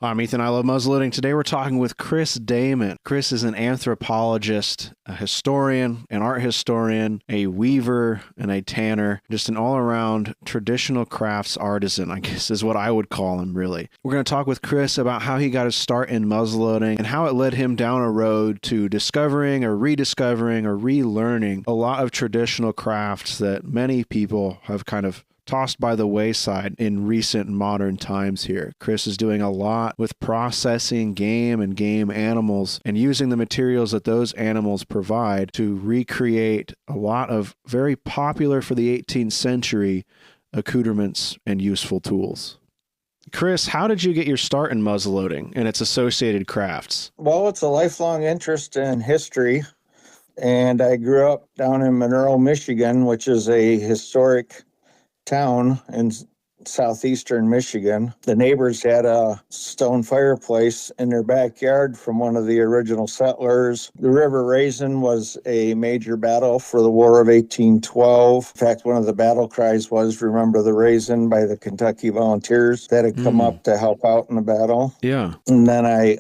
I'm Ethan. I love muzzleloading. Today we're talking with Kris Daman. Kris is an anthropologist, a historian, an art historian, a weaver, and a tanner. Just an all-around traditional crafts artisan, I guess is what I would call him, really. We're going to talk with Kris about how he got his start in muzzleloading and how it led him down a road to discovering or rediscovering or relearning a lot of traditional crafts that many people have kind of tossed by the wayside in recent modern times here. Kris is doing a lot with processing game and game animals and using the materials that those animals provide to recreate a lot of very popular for the 18th century accoutrements and useful tools. Kris, how did you get your start in muzzleloading and its associated crafts? Well, it's a lifelong interest in history, and I grew up down in Monroe, Michigan, which is a historic town in southeastern Michigan. The neighbors had a stone fireplace in their backyard from one of the original settlers. The River Raisin was a major battle for the War of 1812. In fact, one of the battle cries was "Remember the Raisin" by the Kentucky Volunteers that had come up to help out in the battle. Yeah. And then I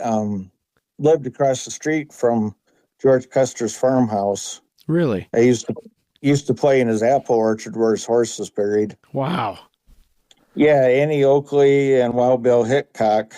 lived across the street from George Custer's farmhouse. Really? I used to play in his apple orchard where his horse was buried. Wow. Yeah, Annie Oakley and Wild Bill Hickok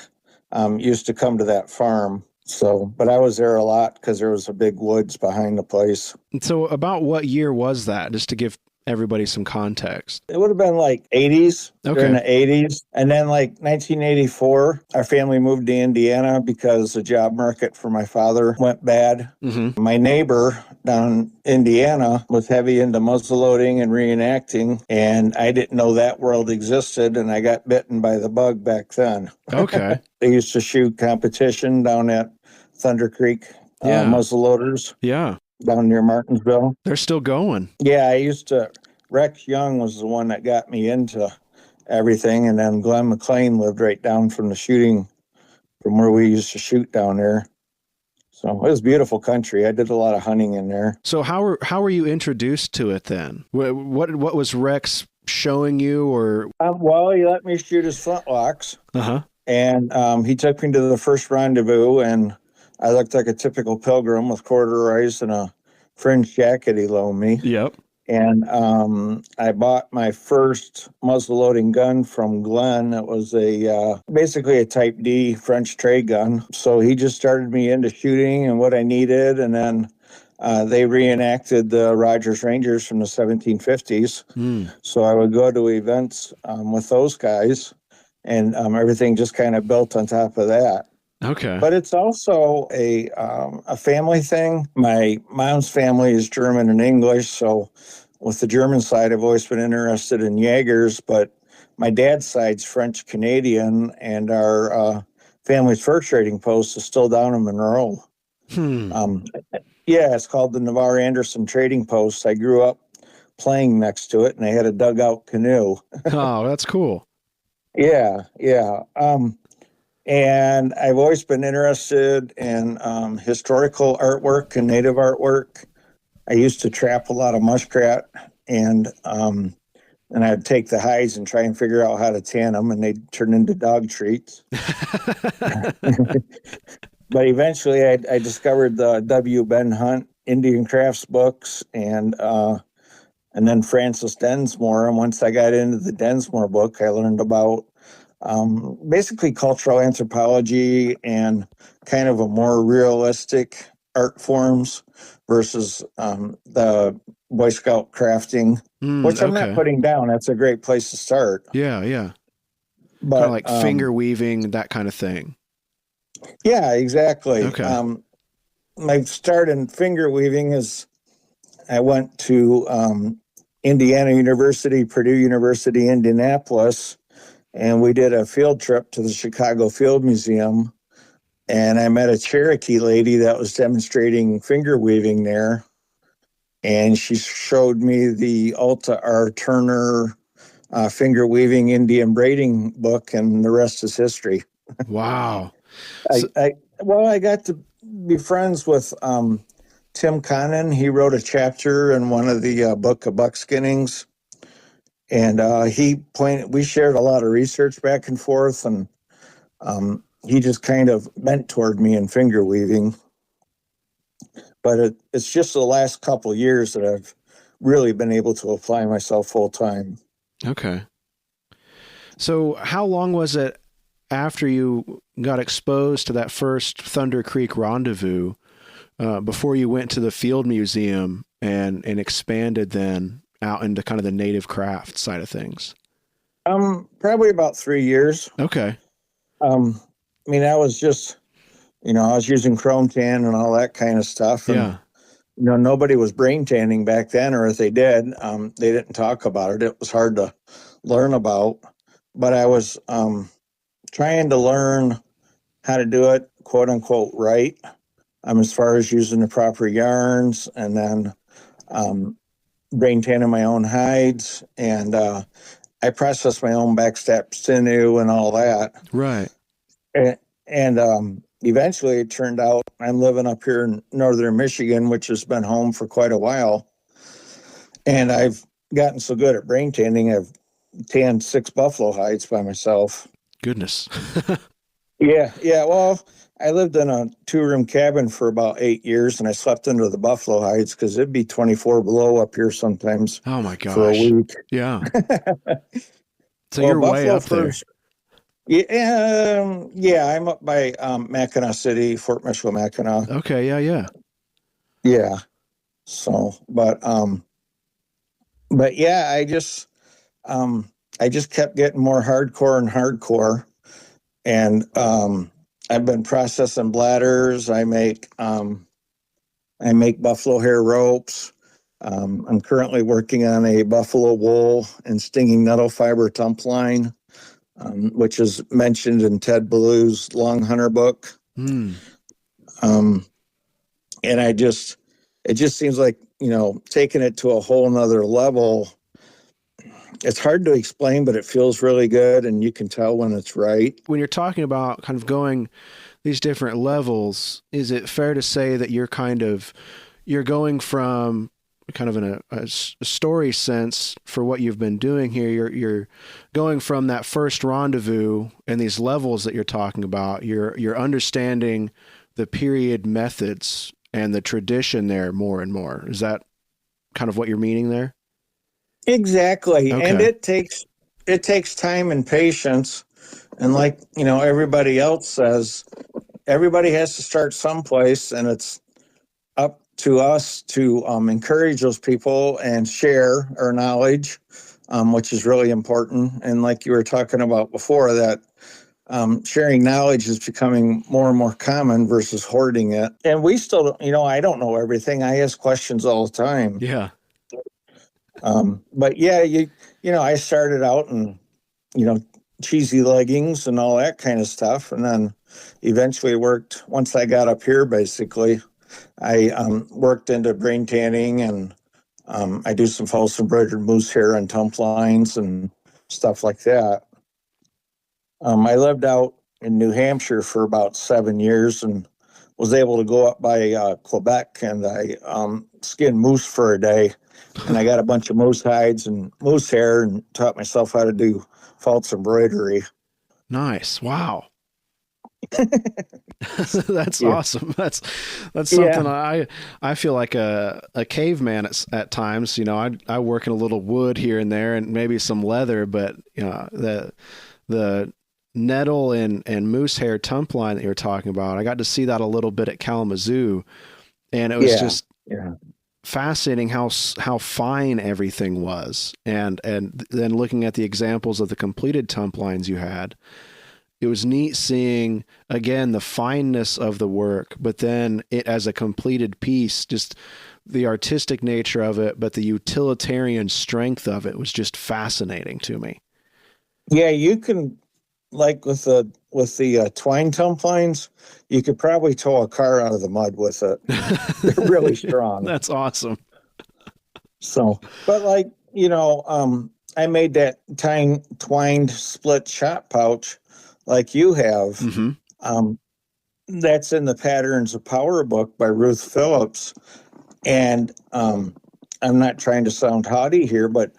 used to come to that farm. But I was there a lot because there was a big woods behind the place. And so about what year was that, just to give everybody some context? It would have been like 80s, during the 80s. And then like 1984, our family moved to Indiana because the job market for my father went bad. Mm-hmm. My neighbor down in Indiana was heavy into muzzleloading and reenacting, and I didn't know that world existed, and I got bitten by the bug back then. Okay. They used to shoot competition down at Thunder Creek muzzleloaders. Yeah. Down near Martinsville. They're still going. Yeah, Rex Young was the one that got me into everything, and then Glenn McLean lived right down from where we used to shoot down there. So it was beautiful country. I did a lot of hunting in there. So how were you introduced to it then? What was Rex showing you, or? Well, he let me shoot his flintlocks. Uh-huh. And he took me to the first rendezvous, and I looked like a typical pilgrim with corduroys and a fringe jacket he loaned me. Yep. And I bought my first muzzleloading gun from Glenn. It was basically a Type D French trade gun. So he just started me into shooting and what I needed. And then they reenacted the Rogers Rangers from the 1750s. So I would go to events with those guys, and everything just kind of built on top of that. Okay. But it's also a family thing. My mom's family is German and English, so with the German side, I've always been interested in Jaegers, but my dad's side's French Canadian, and our family's fur trading post is still down in Monroe. Yeah, it's called the Navarre Anderson Trading Post. I grew up playing next to it, and they had a dugout canoe. Oh, that's cool. Yeah. And I've always been interested in historical artwork and native artwork. I used to trap a lot of muskrat, and I'd take the hides and try and figure out how to tan them, and they'd turn into dog treats. But eventually I discovered the W. Ben Hunt Indian Crafts books, and then Francis Densmore. And once I got into the Densmore book, I learned about basically cultural anthropology and kind of a more realistic art forms versus the Boy Scout crafting, which I'm not putting down. That's a great place to start. Yeah. But kind of like finger weaving, that kind of thing. Yeah, exactly. Okay. My start in finger weaving is I went to Indiana University, Purdue University, Indianapolis, and we did a field trip to the Chicago Field Museum, and I met a Cherokee lady that was demonstrating finger weaving there, and she showed me the Alta R. Turner finger weaving Indian braiding book, and the rest is history. Wow. I got to be friends with Tim Connon. He wrote a chapter in one of the book of buckskinnings. And we shared a lot of research back and forth. And he just kind of mentored me in finger weaving. But it's just the last couple years that I've really been able to apply myself full time. Okay. So how long was it after you got exposed to that first Thunder Creek rendezvous before you went to the Field Museum and expanded then out into kind of the native craft side of things? Probably about 3 years. Okay. I mean, I was just, I was using chrome tan and all that kind of stuff. And, Yeah. Nobody was brain tanning back then, or if they did, they didn't talk about it. It was hard to learn about, but I was trying to learn how to do it, quote unquote, right. As far as using the proper yarns, and then brain tanning my own hides, and I processed my own backstep sinew and all that. Right. And eventually it turned out I'm living up here in northern Michigan, which has been home for quite a while. And I've gotten so good at brain tanning, I've tanned 6 buffalo hides by myself. Goodness. Yeah. Well, I lived in a 2-room cabin for about 8 years, and I slept under the buffalo hides because it'd be 24 below up here sometimes. Oh my gosh. For a week. Yeah. So you're way up there. Yeah, I'm up by Mackinac City, Fort Mitchell-Mackinac. Okay, yeah. Yeah. So, but yeah, I just kept getting more hardcore and hardcore, and I've been processing bladders. I make buffalo hair ropes. I'm currently working on a buffalo wool and stinging nettle fiber tump line, which is mentioned in Ted Blue's Long Hunter book. And it just seems like, taking it to a whole nother level. It's hard to explain, but it feels really good, and you can tell when it's right. When you're talking about kind of going these different levels, is it fair to say that you're going from kind of in a story sense for what you've been doing here? You're going from that first rendezvous and these levels that you're talking about. You're understanding the period methods and the tradition there more and more. Is that kind of what you're meaning there? Exactly. Okay. And it takes time and patience. And like, everybody else says, everybody has to start someplace, and it's up to us to encourage those people and share our knowledge, which is really important. And like you were talking about before, that sharing knowledge is becoming more and more common versus hoarding it. And we still, I don't know everything. I ask questions all the time. Yeah. But yeah, I started out in, cheesy leggings and all that kind of stuff. And then eventually once I got up here, basically, I worked into brain tanning, and I do some false embroidered moose hair and tump lines and stuff like that. I lived out in New Hampshire for about 7 years and was able to go up by Quebec, and I skinned moose for a day. And I got a bunch of moose hides and moose hair and taught myself how to do false embroidery. Nice. Wow. That's awesome. That's something. I feel like a caveman at times. I work in a little wood here and there and maybe some leather, but the nettle and moose hair tump line that you're talking about, I got to see that a little bit at Kalamazoo, and it was just fascinating how fine everything was. And then looking at the examples of the completed tump lines you had, it was neat seeing, again, the fineness of the work, but then it as a completed piece, just the artistic nature of it, but the utilitarian strength of it was just fascinating to me. Yeah, you can, like with the twine tump lines, you could probably tow a car out of the mud with it. They're really strong. That's awesome. So, but I made that twined split shot pouch like you have. Mm-hmm. That's in the Patterns of Power book by Ruth Phillips. And I'm not trying to sound haughty here, but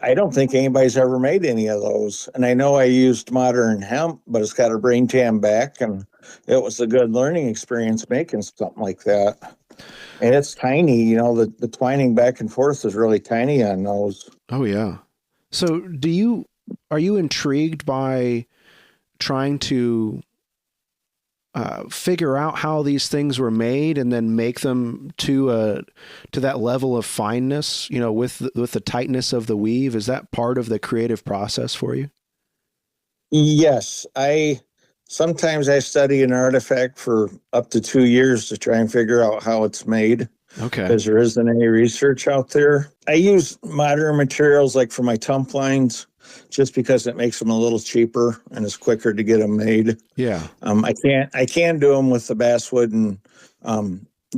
I don't think anybody's ever made any of those. And I know I used modern hemp, but it's got a brain tan back, and it was a good learning experience making something like that. And it's tiny, the twining back and forth is really tiny on those. Oh yeah. So are you intrigued by trying to figure out how these things were made and then make them to that level of fineness, with the tightness of the weave? Is that part of the creative process for you? Yes, sometimes I study an artifact for up to 2 years to try and figure out how it's made. Okay. Because there isn't any research out there. I use modern materials like for my tump lines, just because it makes them a little cheaper and it's quicker to get them made. Yeah. I can do them with the basswood and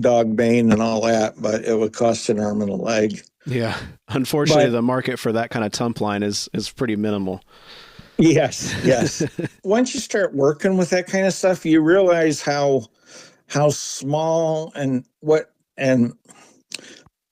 dog bane and all that, but it would cost an arm and a leg. Yeah. Unfortunately, the market for that kind of tump line is pretty minimal. Yes. Once you start working with that kind of stuff, you realize how small and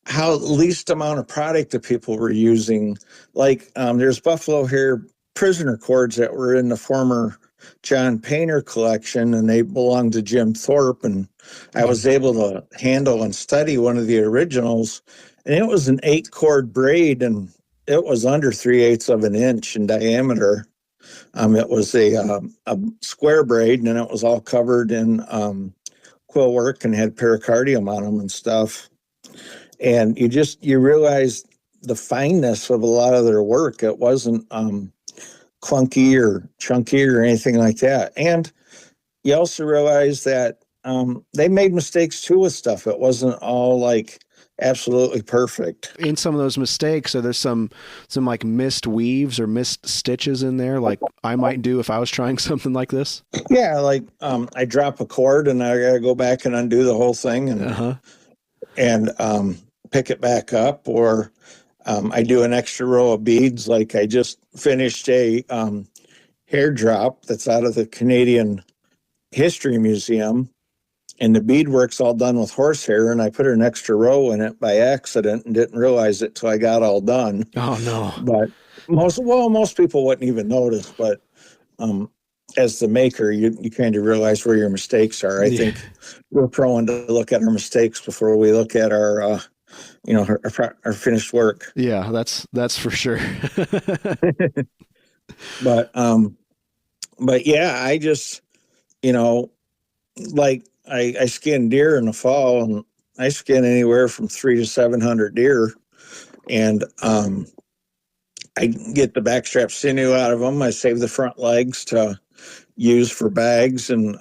how least amount of product that people were using. Like there's buffalo hair prisoner cords that were in the former John Painter collection, and they belonged to Jim Thorpe. And I was able to handle and study one of the originals, and it was an 8-cord braid, and it was under 3/8 of an inch in diameter. It was a square braid, and it was all covered in quill work and had pericardium on them and stuff. And you realize the fineness of a lot of their work. It wasn't clunky or chunky or anything like that. And you also realize that they made mistakes too with stuff. It wasn't all like absolutely perfect. In some of those mistakes, are there some like missed weaves or missed stitches in there, like I might do if I was trying something like this? Yeah, like I drop a cord and I gotta go back and undo the whole thing and pick it back up, or I do an extra row of beads. Like I just finished a hair drop that's out of the Canadian History Museum, and the beadwork's all done with horsehair, and I put an extra row in it by accident and didn't realize it till I got all done. Oh no. But most people wouldn't even notice, but as the maker, you kind of realize where your mistakes are. I think we're prone to look at our mistakes before we look at our our finished work. Yeah, that's for sure. But yeah, I just, like I skin deer in the fall, and I skin anywhere from 300 to 700 deer, and I get the backstrap sinew out of them. I save the front legs to use for bags, and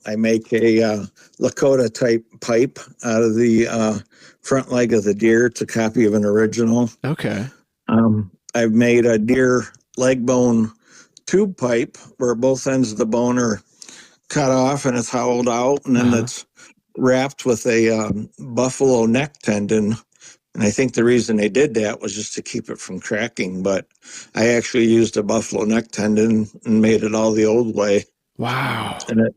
I make a Lakota type pipe out of the front leg of the deer. It's a copy of an original. Okay. I've made a deer leg bone tube pipe where both ends of the bone are cut off and it's hollowed out, and then it's wrapped with a buffalo neck tendon. And I think the reason they did that was just to keep it from cracking. But I actually used a buffalo neck tendon and made it all the old way. Wow. And it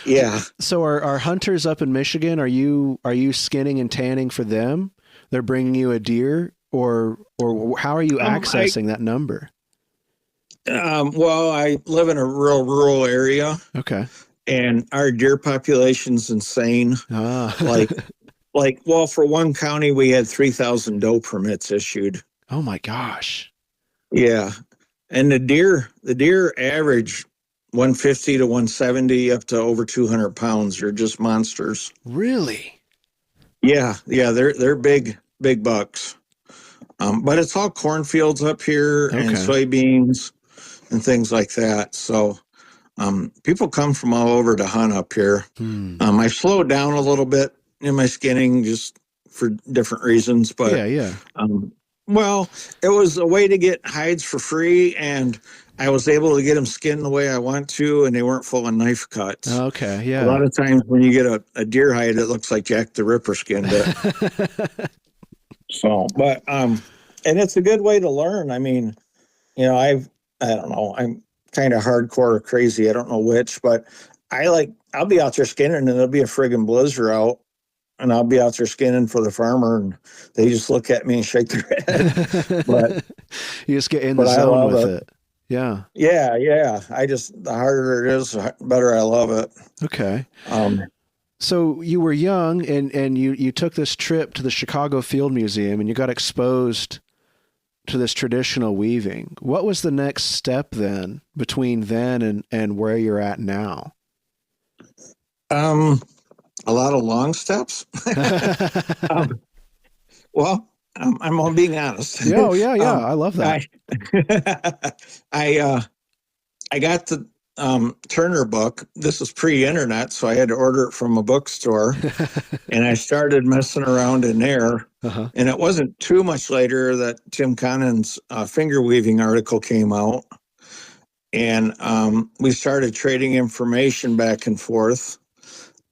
yeah. So are hunters up in Michigan, are you skinning and tanning for them? They're bringing you a deer, or how are you accessing that number? Well, I live in a real rural area. Okay. And our deer population's insane. Well, for one county, we had 3,000 doe permits issued. Oh my gosh. Yeah. And the deer average 150 to 170 up to over 200 pounds. They're just monsters. Really? Yeah. They're big bucks. But it's all cornfields up here and soybeans and things like that. So people come from all over to hunt up here. I slowed down a little bit in my skinning just for different reasons. But well, it was a way to get hides for free, and I was able to get them skinned the way I want to, and they weren't full of knife cuts. Okay, yeah. A lot of times when you get a deer hide, it looks like Jack the Ripper skinned it. So, but and it's a good way to learn. I mean, I don't know, I'm kind of hardcore or crazy, I don't know which, but I'll be out there skinning and there'll be a friggin' blizzard out and I'll be out there skinning for the farmer, and they just look at me and shake their head. But you just get in the zone with it. Yeah. Yeah. The harder it is, the better I love it. Okay. So you were young and you took this trip to the Chicago Field Museum and you got exposed to this traditional weaving. What was the next step then between then and where you're at now? A lot of long steps. Well, I'm being honest. Yeah, I love that. I got the Turner book. This was pre-internet, so I had to order it from a bookstore, and I started messing around in there. Uh-huh. And it wasn't too much later that Tim Connon's finger weaving article came out, and we started trading information back and forth.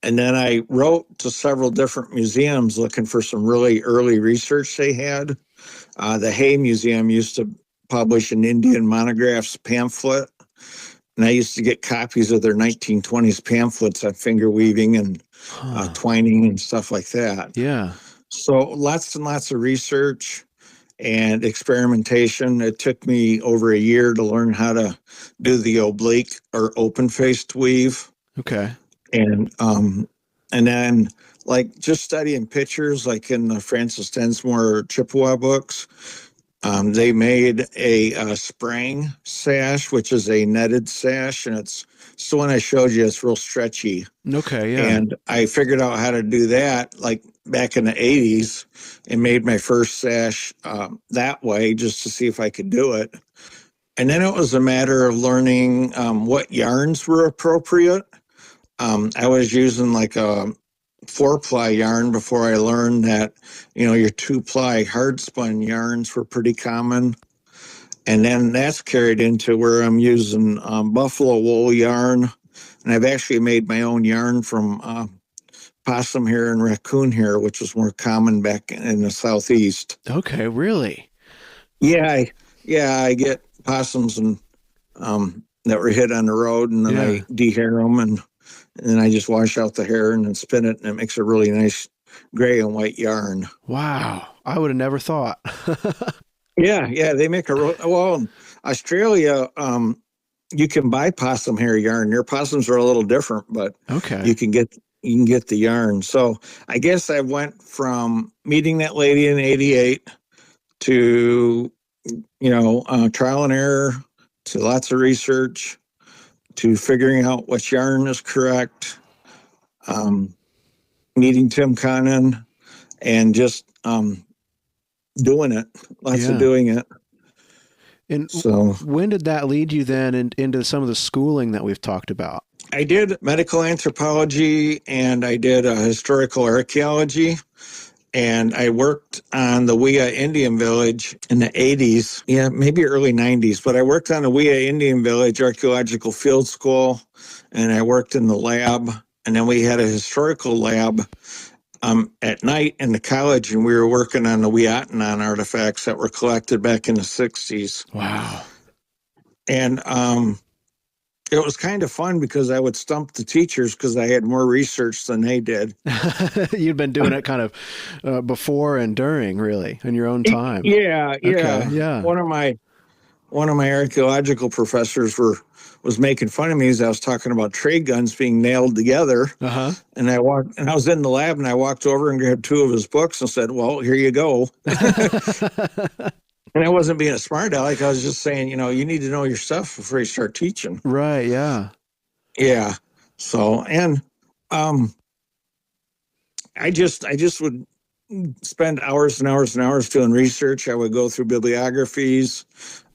And then I wrote to several different museums looking for some really early research they had. The Hay Museum used to publish an Indian monographs pamphlet, and I used to get copies of their 1920s pamphlets on finger weaving and twining and stuff like that. Yeah. So lots and lots of research and experimentation. It took me over a year to learn how to do the oblique or open-faced weave. Okay. And then like just studying pictures, like in the Francis Densmore Chippewa books, they made a sprang sash, which is a netted sash, and it's the one I showed you. It's real stretchy. Okay, yeah. And I figured out how to do that like back in the 80s and made my first sash that way just to see if I could do it. And then it was a matter of learning what yarns were appropriate. I was using like a 4-ply yarn before I learned that, your 2-ply hard spun yarns were pretty common. And then that's carried into where I'm using buffalo wool yarn. And I've actually made my own yarn from possum hair and raccoon hair, which was more common back in the Southeast. Okay, really? Yeah, I get possums and that were hit on the road, and then I dehair them, and then I just wash out the hair and then spin it, and it makes a really nice gray and white yarn. Wow, I would have never thought. Yeah, they make in Australia, you can buy possum hair yarn. Their possums are a little different, but okay, you can get the yarn. So I guess I went from meeting that lady in '88 to trial and error, to lots of research, to figuring out which yarn is correct, meeting Tim Connon, and just doing it, lots of doing it. And so, when did that lead you then into some of the schooling that we've talked about? I did medical anthropology, and I did historical archaeology. And I worked on the Wea Indian Village in the 80s, maybe early 90s. But I worked on the Wea Indian Village Archaeological Field School, and I worked in the lab. And then we had a historical lab at night in the college, and we were working on the Weotanon artifacts that were collected back in the 60s. Wow. And it was kind of fun because I would stump the teachers because I had more research than they did. You'd been doing it kind of before and during, really, in your own time. Yeah. Okay, yeah. One of my archaeological professors was making fun of me as I was talking about trade guns being nailed together. Uh-huh. And I was in the lab, and I walked over and grabbed 2 of his books and said, "Well, here you go." And I wasn't being a smart aleck. I was just saying, you need to know your stuff before you start teaching. Right. Yeah. Yeah. So, and I just would spend hours and hours and hours doing research. I would go through bibliographies.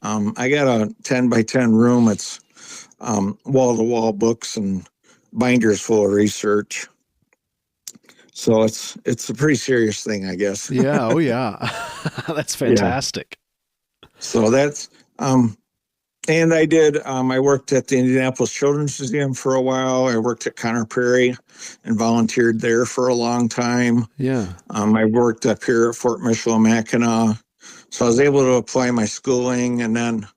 I got a 10 by 10 room. It's wall to wall books and binders full of research. So it's a pretty serious thing, I guess. Yeah. Oh yeah. That's fantastic. Yeah. So that's, and I did, I worked at the Indianapolis Children's Museum for a while. I worked at Conner Prairie and volunteered there for a long time. Yeah. I worked up here at Fort Michilimackinac. So I was able to apply my schooling, and then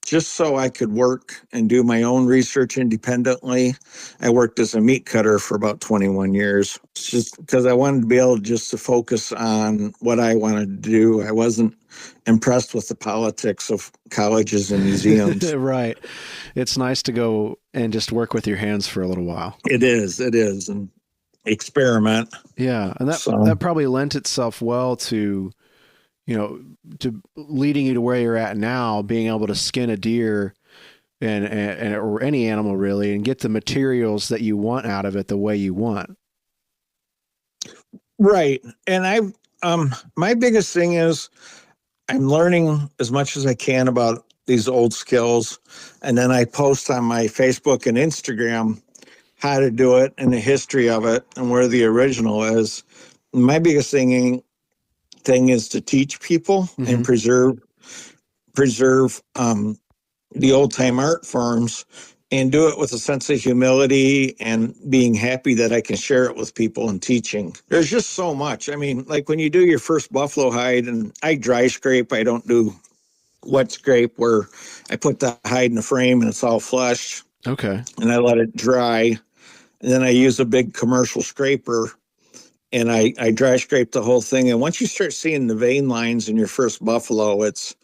just so I could work and do my own research independently. I worked as a meat cutter for about 21 years. It's just because I wanted to be able just to focus on what I wanted to do. I wasn't impressed with the politics of colleges and museums. Right. It's nice to go and just work with your hands for a little while. It is, and experiment. Yeah, and that probably lent itself well to, to leading you to where you're at now, being able to skin a deer and or any animal really, and get the materials that you want out of it the way you want. Right. And my biggest thing is I'm learning as much as I can about these old skills. And then I post on my Facebook and Instagram how to do it and the history of it and where the original is. My biggest thing is to teach people and preserve the old time art forms, and do it with a sense of humility and being happy that I can share it with people and teaching. There's just so much. I mean, like when you do your first buffalo hide, and I dry scrape, I don't do wet scrape where I put the hide in the frame and it's all flush. Okay. And I let it dry. And then I use a big commercial scraper and I dry scrape the whole thing. And once you start seeing the vein lines in your first buffalo, it's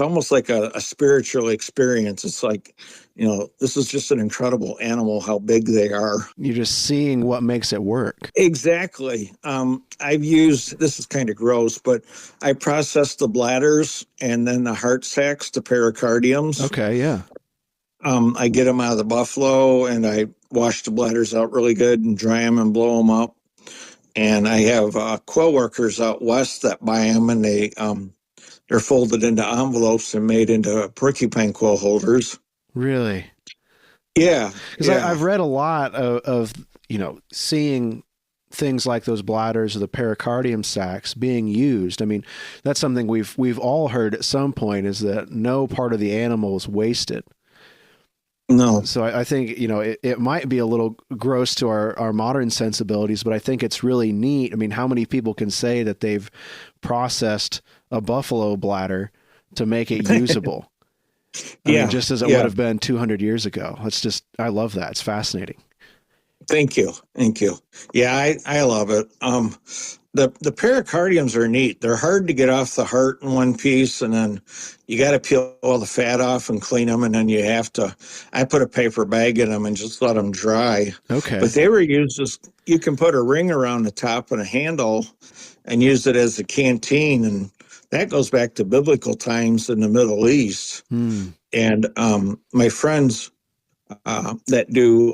almost like a spiritual experience. It's like, this is just an incredible animal, how big they are. You're just seeing what makes it work. Exactly. I've used, this is kind of gross, but I processed the bladders and then the heart sacs, the pericardiums. Okay, yeah. I get them out of the buffalo and I wash the bladders out really good and dry them and blow them up. And I have quill workers out west that buy them, and they're folded into envelopes and made into porcupine quill holders. Really? Yeah. Because I've read a lot of seeing things like those bladders or the pericardium sacs being used. I mean, that's something we've all heard at some point, is that no part of the animal is wasted. No. So I think, it might be a little gross to our modern sensibilities, but I think it's really neat. I mean, how many people can say that they've processed a buffalo bladder to make it usable? I mean, just as it would have been 200 years ago. I love that. It's fascinating. Thank you. Yeah, I love it. The pericardiums are neat. They're hard to get off the heart in one piece, and then you got to peel all the fat off and clean them, and then I put a paper bag in them and just let them dry. Okay. But they were used as, you can put a ring around the top and a handle and use it as a canteen, and that goes back to biblical times in the Middle East. And my friends that do,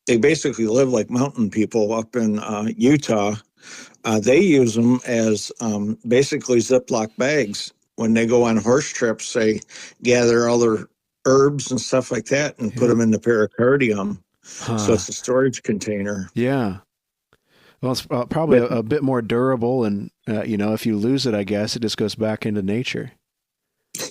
they basically live like mountain people up in Utah. They use them as basically Ziploc bags. When they go on horse trips, they gather all their herbs and stuff like that and put them in the pericardium. So it's a storage container. Yeah. Well, it's probably a bit more durable, and if you lose it, I guess it just goes back into nature.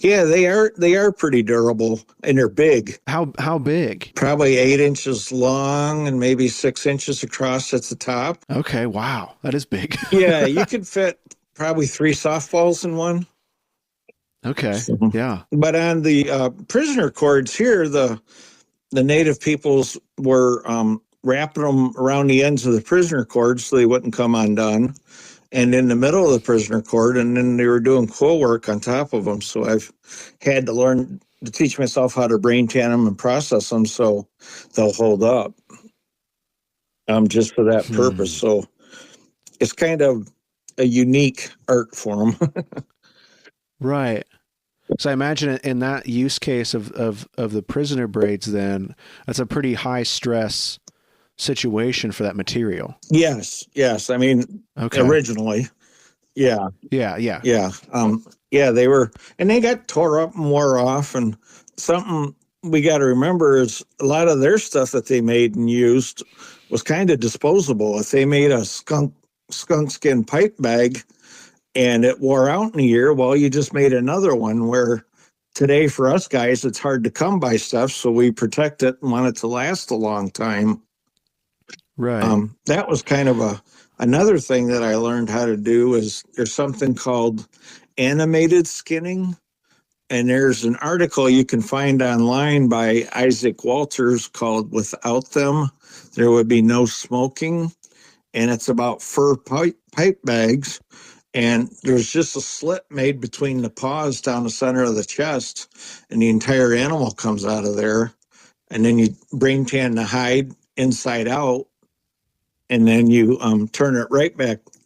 Yeah, they are pretty durable, and they're big. How big? Probably 8 inches long and maybe 6 inches across at the top. Okay, wow, that is big. Yeah, you could fit probably 3 softballs in one. Okay, yeah. But on the prisoner cords here, the native peoples were wrapping them around the ends of the prisoner cords so they wouldn't come undone, and in the middle of the prisoner cord, and then they were doing quill work on top of them. So I've had to learn to teach myself how to brain tan them and process them so they'll hold up, just for that purpose. So it's kind of a unique art form. Right. So I imagine in that use case of the prisoner braids, then that's a pretty high stress situation for that material. Yes. I mean, originally, yeah. They were, and they got tore up and wore off. And something we got to remember is a lot of their stuff that they made and used was kind of disposable. If they made a skunk skin pipe bag and it wore out in a year, well, you just made another one. Where today for us guys, it's hard to come by stuff, so we protect it and want it to last a long time. Right. That was kind of another thing that I learned how to do. Is there's something called animated skinning, And there's an article you can find online by Isaac Walters called "Without Them, There Would Be No Smoking." And it's about fur pipe bags. And there's just a slit made between the paws down the center of the chest, and the entire animal comes out of there. And then you brain tan the hide inside out, and then you turn it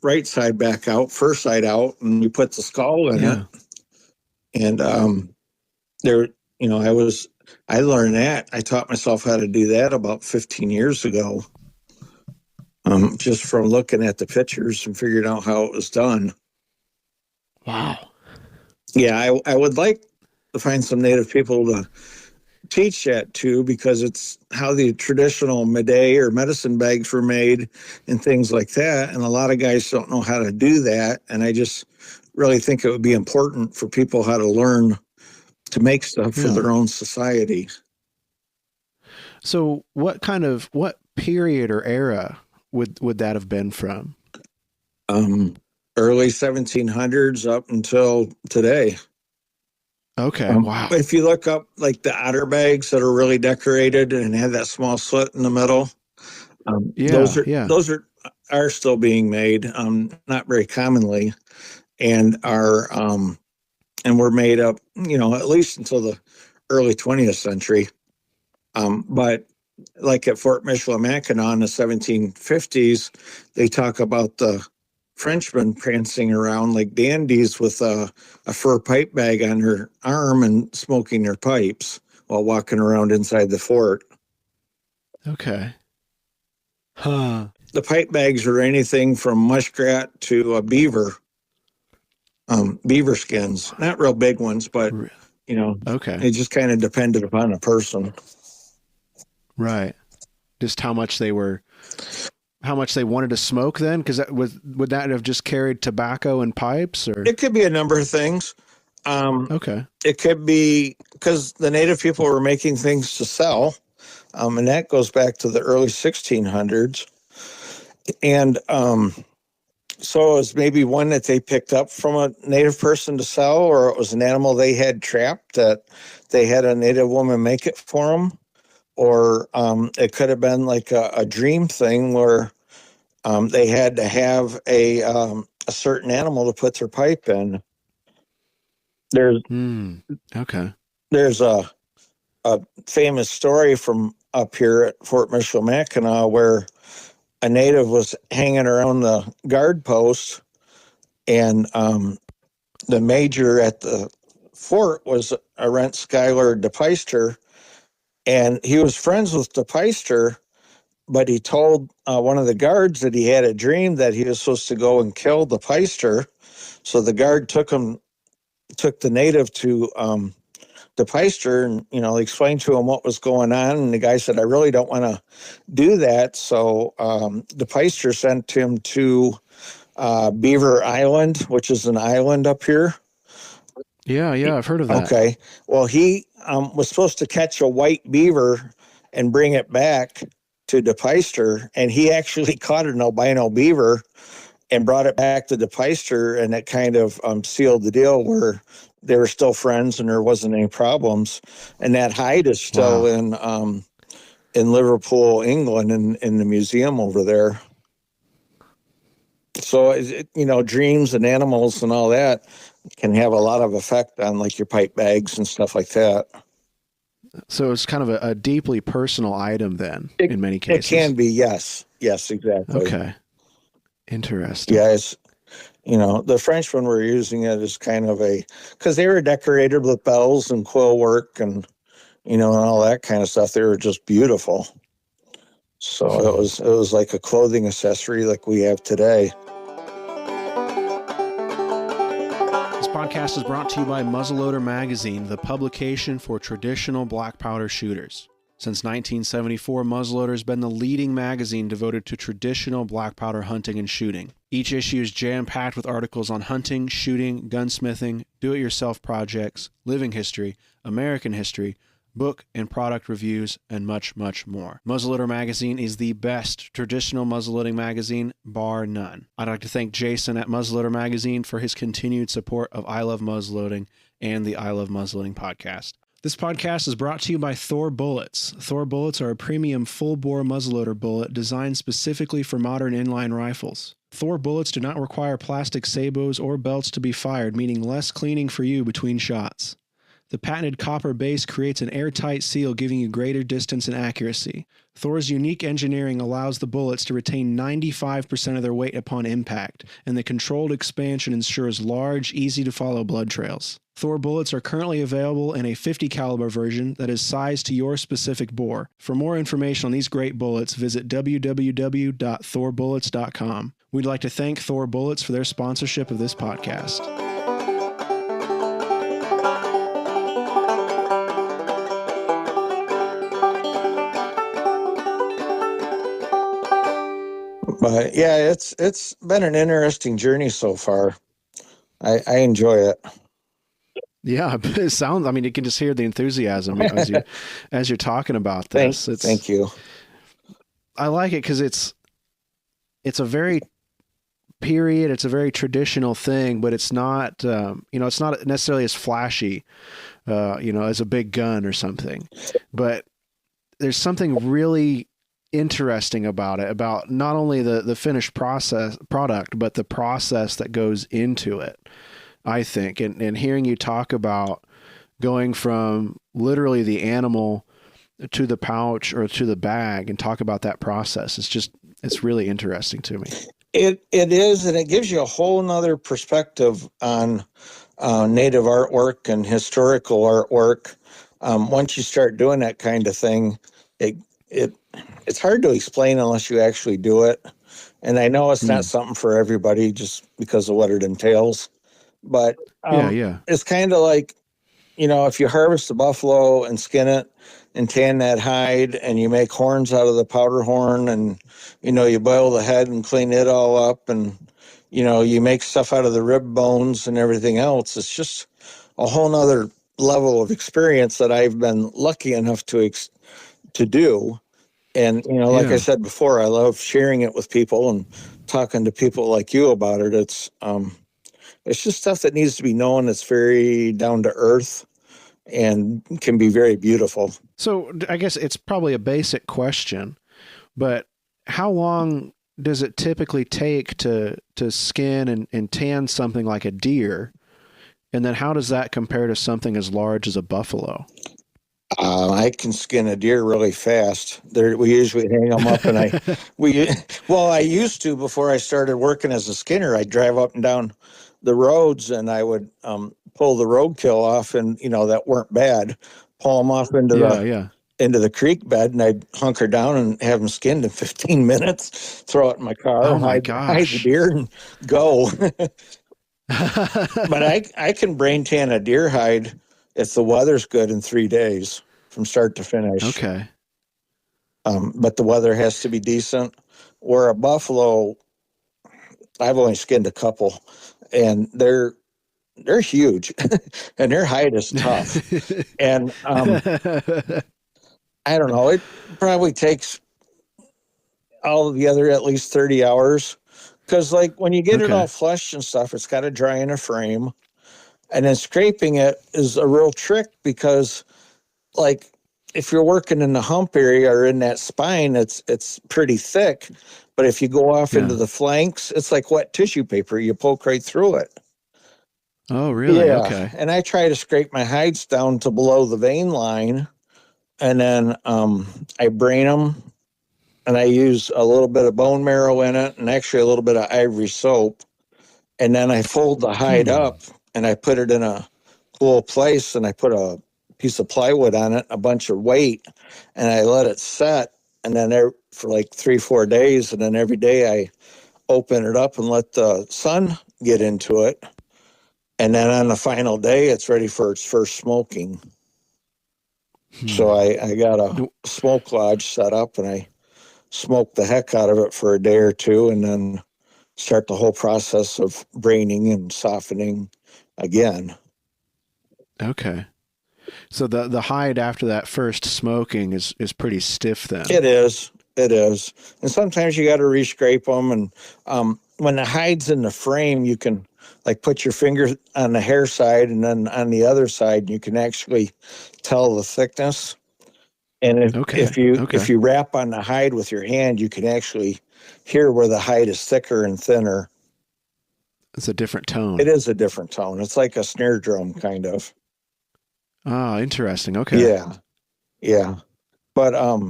right side back out, fur side out, and you put the skull in it. And there, I learned that. I taught myself how to do that about 15 years ago, just from looking at the pictures and figuring out how it was done. Wow. Yeah, I would like to find some Native people to teach that too, because it's how the traditional Meday or medicine bags were made and things like that. And a lot of guys don't know how to do that. And I just really think it would be important for people how to learn to make stuff for their own society. So what period or era would that have been from? Early 1700s up until today. Okay. Wow. If you look up like the otter bags that are really decorated and have that small slit in the middle, those are still being made, not very commonly, and were made up, at least until the early 20th century. But like at Fort Michilimackinac in the 1750s, they talk about the Frenchmen prancing around like dandies with a fur pipe bag on their arm and smoking their pipes while walking around inside the fort. Okay. Huh. The pipe bags are anything from muskrat to a beaver skins. Not real big ones, but, okay. It just kind of depended upon the person. Right. Just how much they wanted to smoke then? Because would that have just carried tobacco and pipes? Or it could be a number of things. Okay. It could be because the Native people were making things to sell, and that goes back to the early 1600s. And so it was maybe one that they picked up from a Native person to sell, or it was an animal they had trapped that they had a Native woman make it for them. Or it could have been like a dream thing where they had to have a certain animal to put their pipe in. There's a famous story from up here at Fort Michilimackinac where a Native was hanging around the guard post, and the major at the fort was Arent Schuyler de Peister. And he was friends with de Peister, but he told one of the guards that he had a dream that he was supposed to go and kill de Peister. So the guard took the Native to de Peister and, explained to him what was going on. And the guy said, I really don't want to do that. So de Peister sent him to Beaver Island, which is an island up here. Yeah, I've heard of that. Okay. Well, he was supposed to catch a white beaver and bring it back to de Peister, and he actually caught an albino beaver and brought it back to de Peister, and it kind of sealed the deal where they were still friends and there wasn't any problems. And that hide is still in Liverpool, England, in the museum over there. So, dreams and animals and all that can have a lot of effect on like your pipe bags and stuff like that. So it's kind of a deeply personal item then, in many cases. It can be, yes. Yes, exactly. Okay. Interesting. Yeah, the Frenchmen were using it as kind of because they were decorated with bells and quill work and, and all that kind of stuff. They were just beautiful. So it was like a clothing accessory like we have today. This podcast is brought to you by Muzzleloader Magazine, the publication for traditional black powder shooters. Since 1974, Muzzleloader has been the leading magazine devoted to traditional black powder hunting and shooting. Each issue is jam-packed with articles on hunting, shooting, gunsmithing, do-it-yourself projects, living history, American history, book and product reviews, and much, much more. Muzzleloader Magazine is the best traditional muzzleloading magazine, bar none. I'd like to thank Jason at Muzzleloader Magazine for his continued support of I Love Muzzleloading and the I Love Muzzleloading podcast. This podcast is brought to you by Thor Bullets. Thor Bullets are a premium full-bore muzzleloader bullet designed specifically for modern inline rifles. Thor Bullets do not require plastic sabots or belts to be fired, meaning less cleaning for you between shots. The patented copper base creates an airtight seal, giving you greater distance and accuracy. Thor's unique engineering allows the bullets to retain 95% of their weight upon impact, and the controlled expansion ensures large, easy-to-follow blood trails. Thor bullets are currently available in a 50 caliber version that is sized to your specific bore. For more information on these great bullets, visit www.thorbullets.com. We'd like to thank Thor Bullets for their sponsorship of this podcast. But yeah, it's been an interesting journey so far. I enjoy it. Yeah, it sounds. I mean, you can just hear the enthusiasm as you're talking about this. Thank you. I like it because it's a very period. It's a very traditional thing, but it's not. It's not necessarily as flashy, as a big gun or something. But there's something really interesting about it, about not only the finished product, but the process that goes into it, I think. And hearing you talk about going from literally the animal to the pouch or to the bag and talk about that process, it's really interesting to me. It is, and it gives you a whole nother perspective on native artwork and historical artwork. Once you start doing that kind of thing, it's hard to explain unless you actually do it. And I know it's not something for everybody just because of what it entails. But it's kind of like, if you harvest a buffalo and skin it and tan that hide and you make horns out of the powder horn and, you boil the head and clean it all up and, you make stuff out of the rib bones and everything else. It's just a whole nother level of experience that I've been lucky enough to do. And, I said before, I love sharing it with people and talking to people like you about it. It's just stuff that needs to be known. It's very down to earth and can be very beautiful. So I guess it's probably a basic question, but how long does it typically take to skin and tan something like a deer? And then how does that compare to something as large as a buffalo? I can skin a deer really fast. We usually hang them up, and I used to before I started working as a skinner. I'd drive up and down the roads, and I would pull the roadkill off, and that weren't bad. Pull them off into the creek bed, and I'd hunker down and have them skinned in 15 minutes. Throw it in my car, hide the deer, and go. But I can brain tan a deer hide if the weather's good in 3 days from start to finish. Okay. But the weather has to be decent. Where a buffalo, I've only skinned a couple, and they're huge, and their hide is tough. And I don't know, it probably takes altogether at least 30 hours. Because when you get it all fleshed and stuff, it's got to dry in a frame. And then scraping it is a real trick because, if you're working in the hump area or in that spine, it's pretty thick. But if you go off into the flanks, it's like wet tissue paper. You poke right through it. Oh, really? Yeah. Okay. And I try to scrape my hides down to below the vein line, and then I brain them, and I use a little bit of bone marrow in it and actually a little bit of ivory soap. And then I fold the hide up, and I put it in a cool place, and I put a piece of plywood on it, a bunch of weight, and I let it set. And then for 3-4 days, and then every day I open it up and let the sun get into it. And then on the final day, it's ready for its first smoking. So I got a smoke lodge set up, and I smoke the heck out of it for a day or two, and then start the whole process of braining and softening again. Okay. So the hide after that first smoking is pretty stiff then. It is. It is. And sometimes you got to re-scrape them. And when the hide's in the frame, you can like put your finger on the hair side and then on the other side, you can actually tell the thickness. And Okay. if you wrap on the hide with your hand, you can actually hear where the hide is thicker and thinner. It's a different tone. It is a different tone. It's like a snare drum, kind of. Ah, interesting. Okay. Yeah. But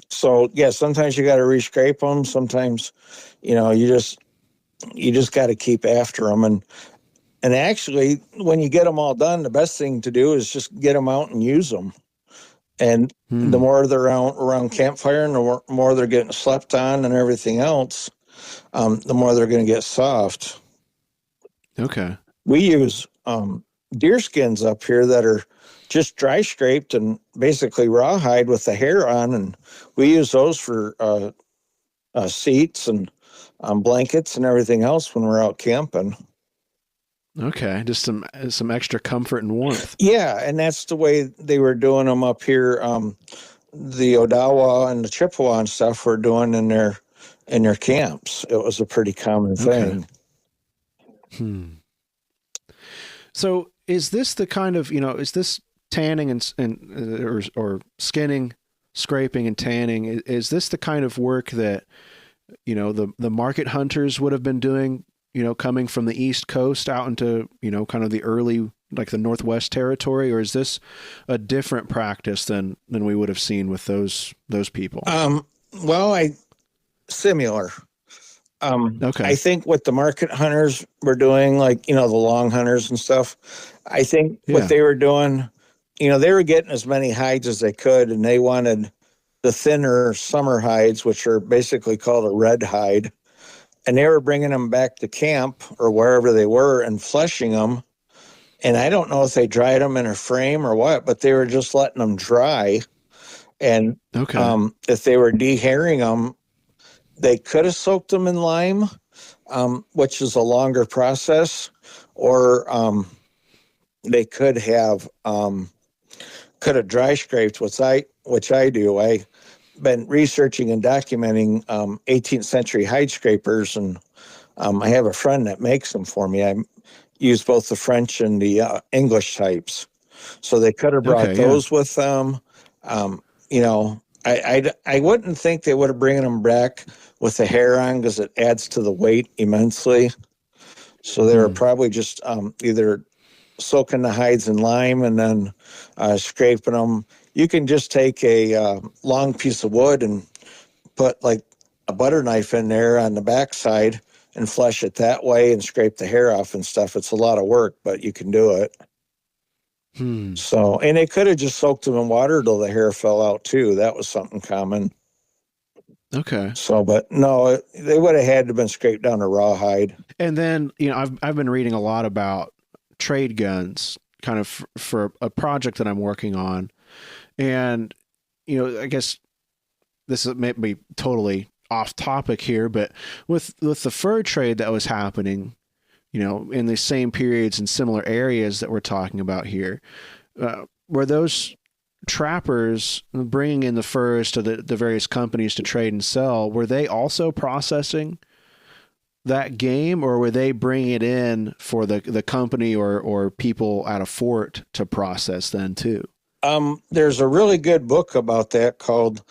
so yeah, sometimes you got to re-scrape them. Sometimes, you just got to keep after them. And actually, when you get them all done, the best thing to do is just get them out and use them. And the more they're around campfire, and the more they're getting slept on and everything else, the more they're going to get soft. Okay. We use deer skins up here that are just dry scraped and basically rawhide with the hair on, and we use those for seats and blankets and everything else when we're out camping. Okay, just some extra comfort and warmth. Yeah, and that's the way they were doing them up here. The Odawa and the Chippewa and stuff were doing in their camps. It was a pretty common thing. So is this the kind of, is this tanning and or skinning, scraping and tanning? Is this the kind of work that, the market hunters would have been doing, coming from the East Coast out into, kind of the early, like the Northwest territory, or is this a different practice than we would have seen with those people? Well, similar. Okay. I think what the market hunters were doing, like, the long hunters and stuff, I think what they were doing, they were getting as many hides as they could, and they wanted the thinner summer hides, which are basically called a red hide. And they were bringing them back to camp or wherever they were and fleshing them. And I don't know if they dried them in a frame or what, but they were just letting them dry. And if they were dehairing them, they could have soaked them in lime, which is a longer process, or they could have dry scraped, which I do. I've been researching and documenting 18th century hide scrapers, and I have a friend that makes them for me. I use both the French and the English types, so they could have brought those with them. I wouldn't think they would have bringing them back with the hair on because it adds to the weight immensely. So they were probably just either soaking the hides in lime and then scraping them. You can just take a long piece of wood and put like a butter knife in there on the backside and flesh it that way and scrape the hair off and stuff. It's a lot of work, but you can do it. So, and they could have just soaked them in water till the hair fell out too. That was something common. Okay. So, but no, they would have had to have been scraped down to rawhide. And then, I've been reading a lot about trade guns kind of for a project that I'm working on. And, I guess this may be totally off topic here, but with the fur trade that was happening, in the same periods and similar areas that we're talking about here, were those trappers bringing in the furs to the various companies to trade and sell, were they also processing that game, or were they bringing it in for the company or people at a fort to process then too? There's a really good book about that called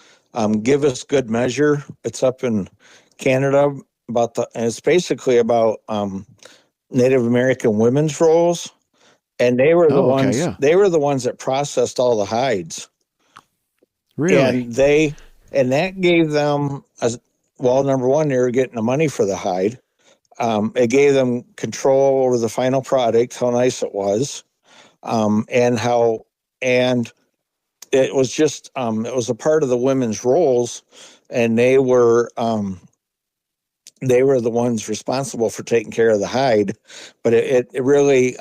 Give Us Good Measure. It's up in Canada and it's basically about Native American women's roles. And they were they were the ones that processed all the hides. Really? And that gave them number one, they were getting the money for the hide. It gave them control over the final product, how nice it was. And it was just it was a part of the women's roles, and they were the ones responsible for taking care of the hide. But it really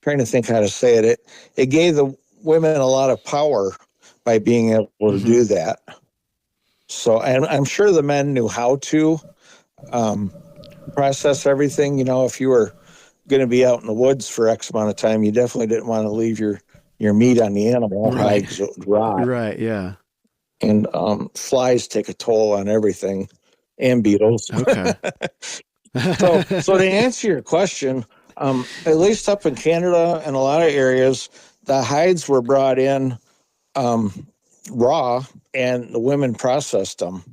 trying to think how to say it. It gave the women a lot of power by being able to do that. So, and I'm sure the men knew how to process everything. If you were going to be out in the woods for X amount of time, you definitely didn't want to leave your meat on the animal hide because it would rot. Right. Yeah. and flies take a toll on everything, and beetles. Okay. So to answer your question, at least up in Canada and a lot of areas, the hides were brought in raw, and the women processed them.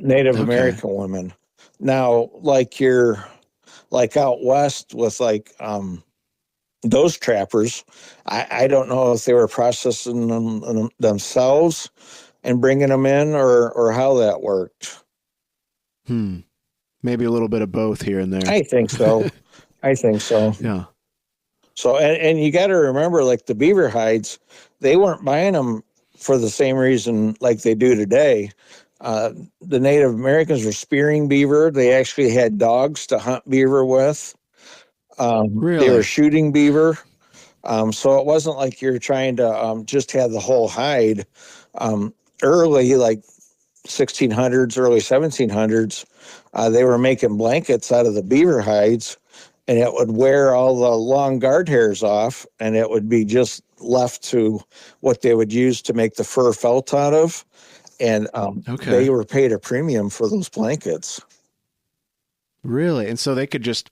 Native Okay. American women. Now, like out west with those trappers, I don't know if they were processing them themselves and bringing them in, or how that worked. Maybe a little bit of both here and there. I think so. I think so. Yeah. So, and you got to remember, like the beaver hides, they weren't buying them for the same reason like they do today. The Native Americans were spearing beaver. They actually had dogs to hunt beaver with. They were Really? shooting beaver. So it wasn't like you're trying to just have the whole hide. Early, like 1600s, early 1700s, they were making blankets out of the beaver hides, and it would wear all the long guard hairs off, and it would be just left to what they would use to make the fur felt out of. And Okay. they were paid a premium for those blankets. Really? And so they could just,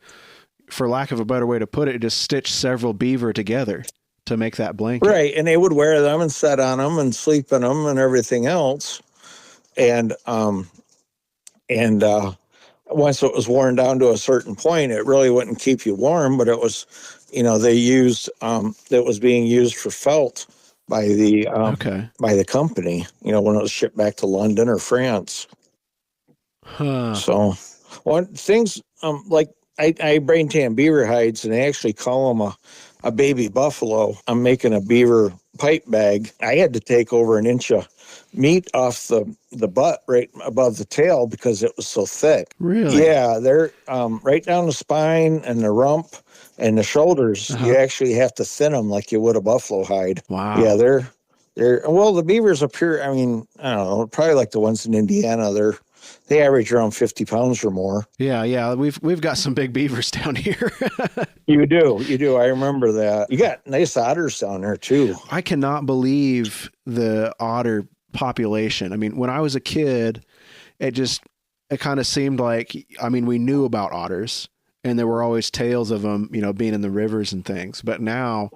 for lack of a better way to put it, just stitch several beaver together to make that blanket. Right. And they would wear them and sit on them and sleep in them and everything else. And once it was worn down to a certain point, it really wouldn't keep you warm, but it was, they used, it was being used for felt by the company, when it was shipped back to London or France. Huh. So things like I brain tan beaver hides, and they actually call them a baby buffalo. I'm making a beaver pipe bag. I had to take over an inch of meat off the butt right above the tail because it was so thick. Really? Yeah, they're right down the spine and the rump and the shoulders. You actually have to thin them like you would a buffalo hide. Wow. Yeah, they're well, the beavers up here, I don't know, probably like the ones in Indiana, they average around 50 pounds or more. Yeah. We've got some big beavers down here. You do. I remember that. You got nice otters down there too. I cannot believe the otter population. I mean, when I was a kid, it kind of seemed like, we knew about otters, and there were always tales of them, being in the rivers and things. But now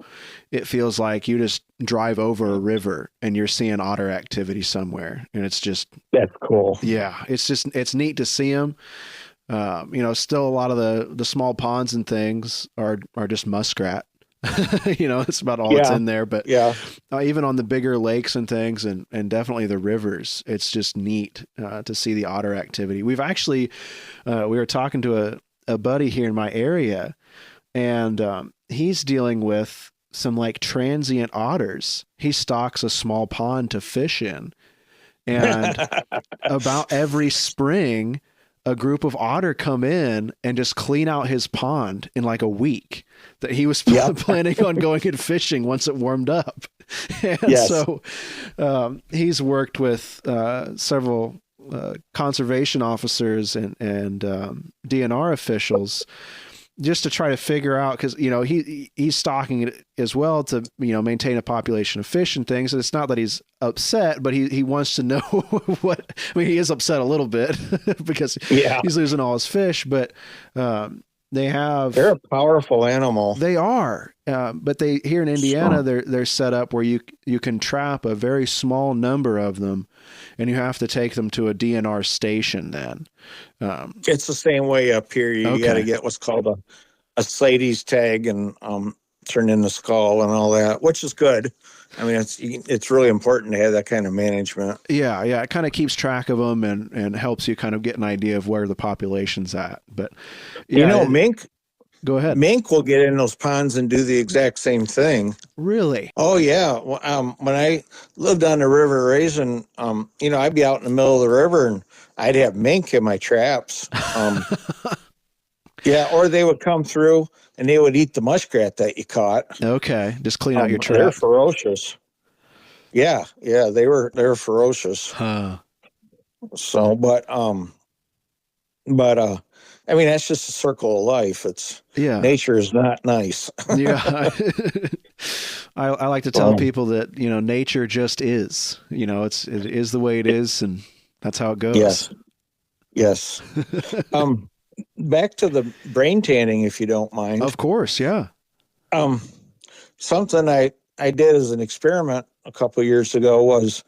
it feels like you just drive over a river and you're seeing otter activity somewhere. And it's just, that's cool. Yeah. It's neat to see them. Still a lot of the small ponds and things are just muskrat. It's about all that's in there. But even on the bigger lakes and things, and definitely the rivers, it's just neat to see the otter activity. We've actually, we were talking to a buddy here in my area, and he's dealing with some like transient otters. He stocks a small pond to fish in, and about every spring, a group of otter come in and just clean out his pond in like a week that he was planning on going and fishing once it warmed up. And so he's worked with several conservation officers and DNR officials just to try to figure out, because he's stocking it as well to maintain a population of fish and things. And it's not that he's upset, but he wants to know what. He is upset a little bit because he's losing all his fish. But they're a powerful animal. They are, but here in Indiana, they're set up where you can trap a very small number of them, and you have to take them to a DNR station. Then it's the same way up here. You got to get what's called a CITES tag and turn in the skull and all that, which is good. It's really important to have that kind of management. Yeah. It kind of keeps track of them and helps you kind of get an idea of where the population's at. But mink. Go ahead. Mink will get in those ponds and do the exact same thing. Really? Oh yeah. When I lived on the river raising, I'd be out in the middle of the river and I'd have mink in my traps. Or they would come through and they would eat the muskrat that you caught. Okay, just clean out your trap. They're ferocious. Yeah, they're ferocious. Huh. So, but that's just a circle of life. Nature is not nice. Yeah. I like to tell people that, nature just is, it is the way it is, and that's how it goes. Yes. Yes. Back to the brain tanning, if you don't mind. Of course. Yeah. Something I did as an experiment a couple of years ago was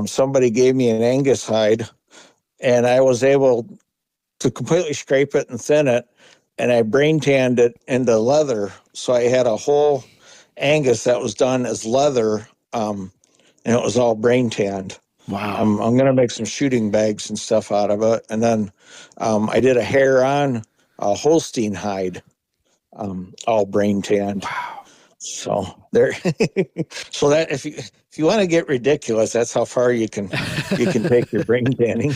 somebody gave me an Angus hide, and I was able to completely scrape it and thin it, and I brain tanned it into leather. So I had a whole Angus that was done as leather, and it was all brain tanned. Wow. I'm going to make some shooting bags and stuff out of it. And then I did a hair-on Holstein hide, all brain tanned. Wow. So there, so that if you want to get ridiculous, that's how far you can take your brain tanning.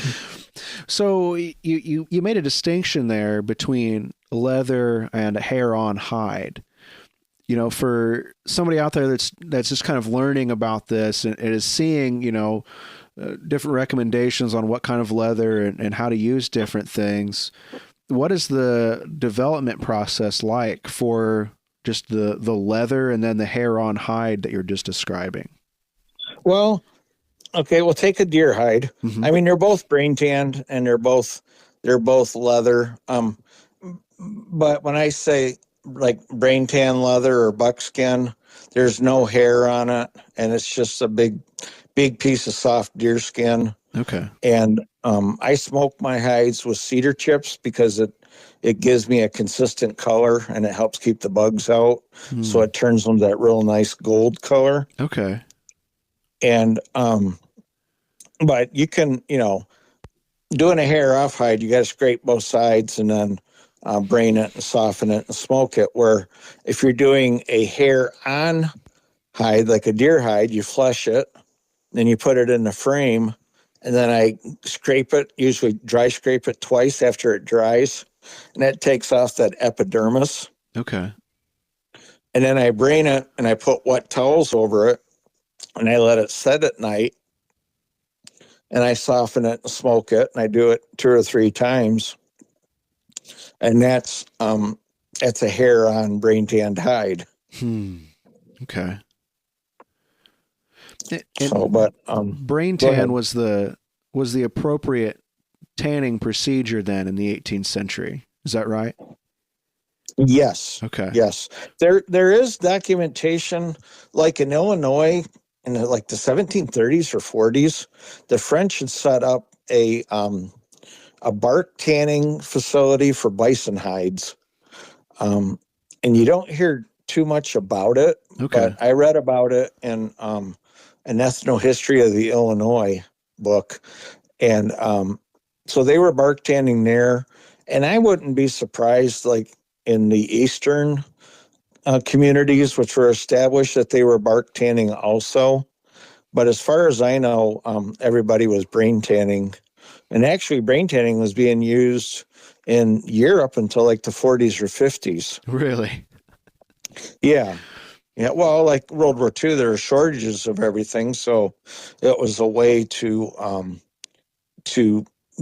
So you made a distinction there between leather and a hair-on hide. For somebody out there that's just kind of learning about this and is seeing, different recommendations on what kind of leather and how to use different things, what is the development process like for just the leather and then the hair-on hide that you're just describing? Well, okay, we'll take a deer hide. Mm-hmm. I mean, they're both brain tanned and they're both leather. But when I say like brain tan leather or buckskin, there's no hair on it, and it's just a big piece of soft deer skin. Okay. And I smoke my hides with cedar chips because it gives me a consistent color and it helps keep the bugs out. So it turns them that real nice gold color. Okay. And but you can, doing a hair off hide, you got to scrape both sides and then brain it and soften it and smoke it. Where if you're doing a hair on hide, like a deer hide, you flesh it, then you put it in the frame, and then I scrape it, usually dry scrape it twice after it dries, and that takes off that epidermis. Okay. And then I brain it and I put wet towels over it and I let it set at night, and I soften it and smoke it, and I do it 2 or 3 times. And that's a hair on brain tanned hide. Okay. So, but brain tan was the appropriate tanning procedure then in the 18th century. Is that right? Yes. Okay. Yes. There is documentation, like in Illinois in the 1730s or 40s, the French had set up a bark tanning facility for bison hides. And you don't hear too much about it, but I read about it in an ethnohistory of the Illinois book. And so they were bark tanning there. And I wouldn't be surprised, like in the Eastern communities, which were established, that they were bark tanning also. But as far as I know, everybody was brain tanning. And actually, brain tanning was being used in Europe until like the 40s or 50s. Really? Yeah. Yeah. Well, like World War II, there were shortages of everything. So it was a way to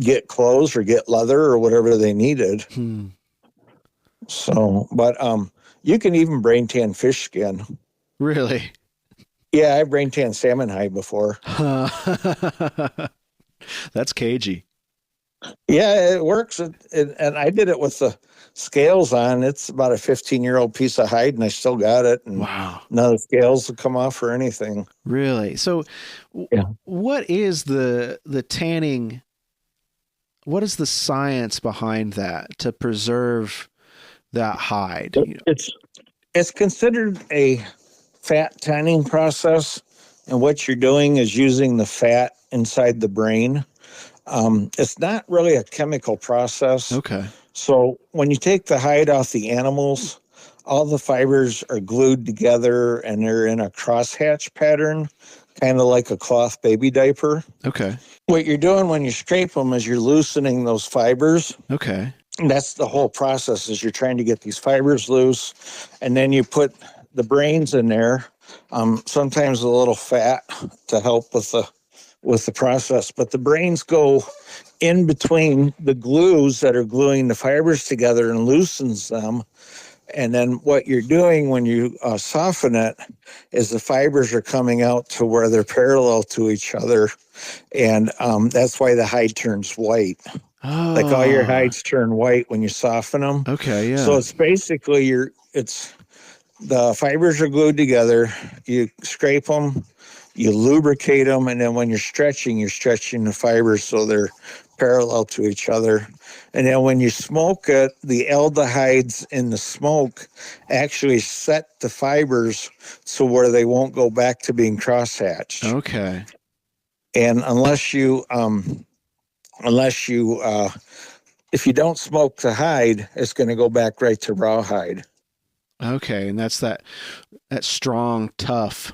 get clothes or get leather or whatever they needed. So, but you can even brain tan fish skin. Really? Yeah, I brain tan salmon hide before. That's cagey. Yeah, it works. And I did it with the scales on. It's about a 15-year-old piece of hide, and I still got it. And wow. None of the scales will come off or anything. Really? So what is the tanning? What is the science behind that to preserve that hide? It's considered a fat tanning process, and what you're doing is using the fat inside the brain. It's not really a chemical process. Okay. So when you take the hide off the animals, all the fibers are glued together and they're in a crosshatch pattern, kind of like a cloth baby diaper. Okay. What you're doing when you scrape them is you're loosening those fibers. Okay. And that's the whole process, is you're trying to get these fibers loose, and then you put the brains in there, sometimes a little fat to help with the process. But the brains go in between the glues that are gluing the fibers together and loosens them. And then what you're doing when you soften it is the fibers are coming out to where they're parallel to each other. And that's why the hide turns white. Like all your Oh, hides turn white when you soften them. okay, So yeah. it's basically the fibers are glued together. You scrape them, you lubricate them, and then when you're stretching the fibers so they're parallel to each other. And then when you smoke it, the aldehydes in the smoke actually set the fibers so where they won't go back to being crosshatched. Okay. And if you don't smoke the hide, it's going to go back right to rawhide. Okay, and that's that strong, tough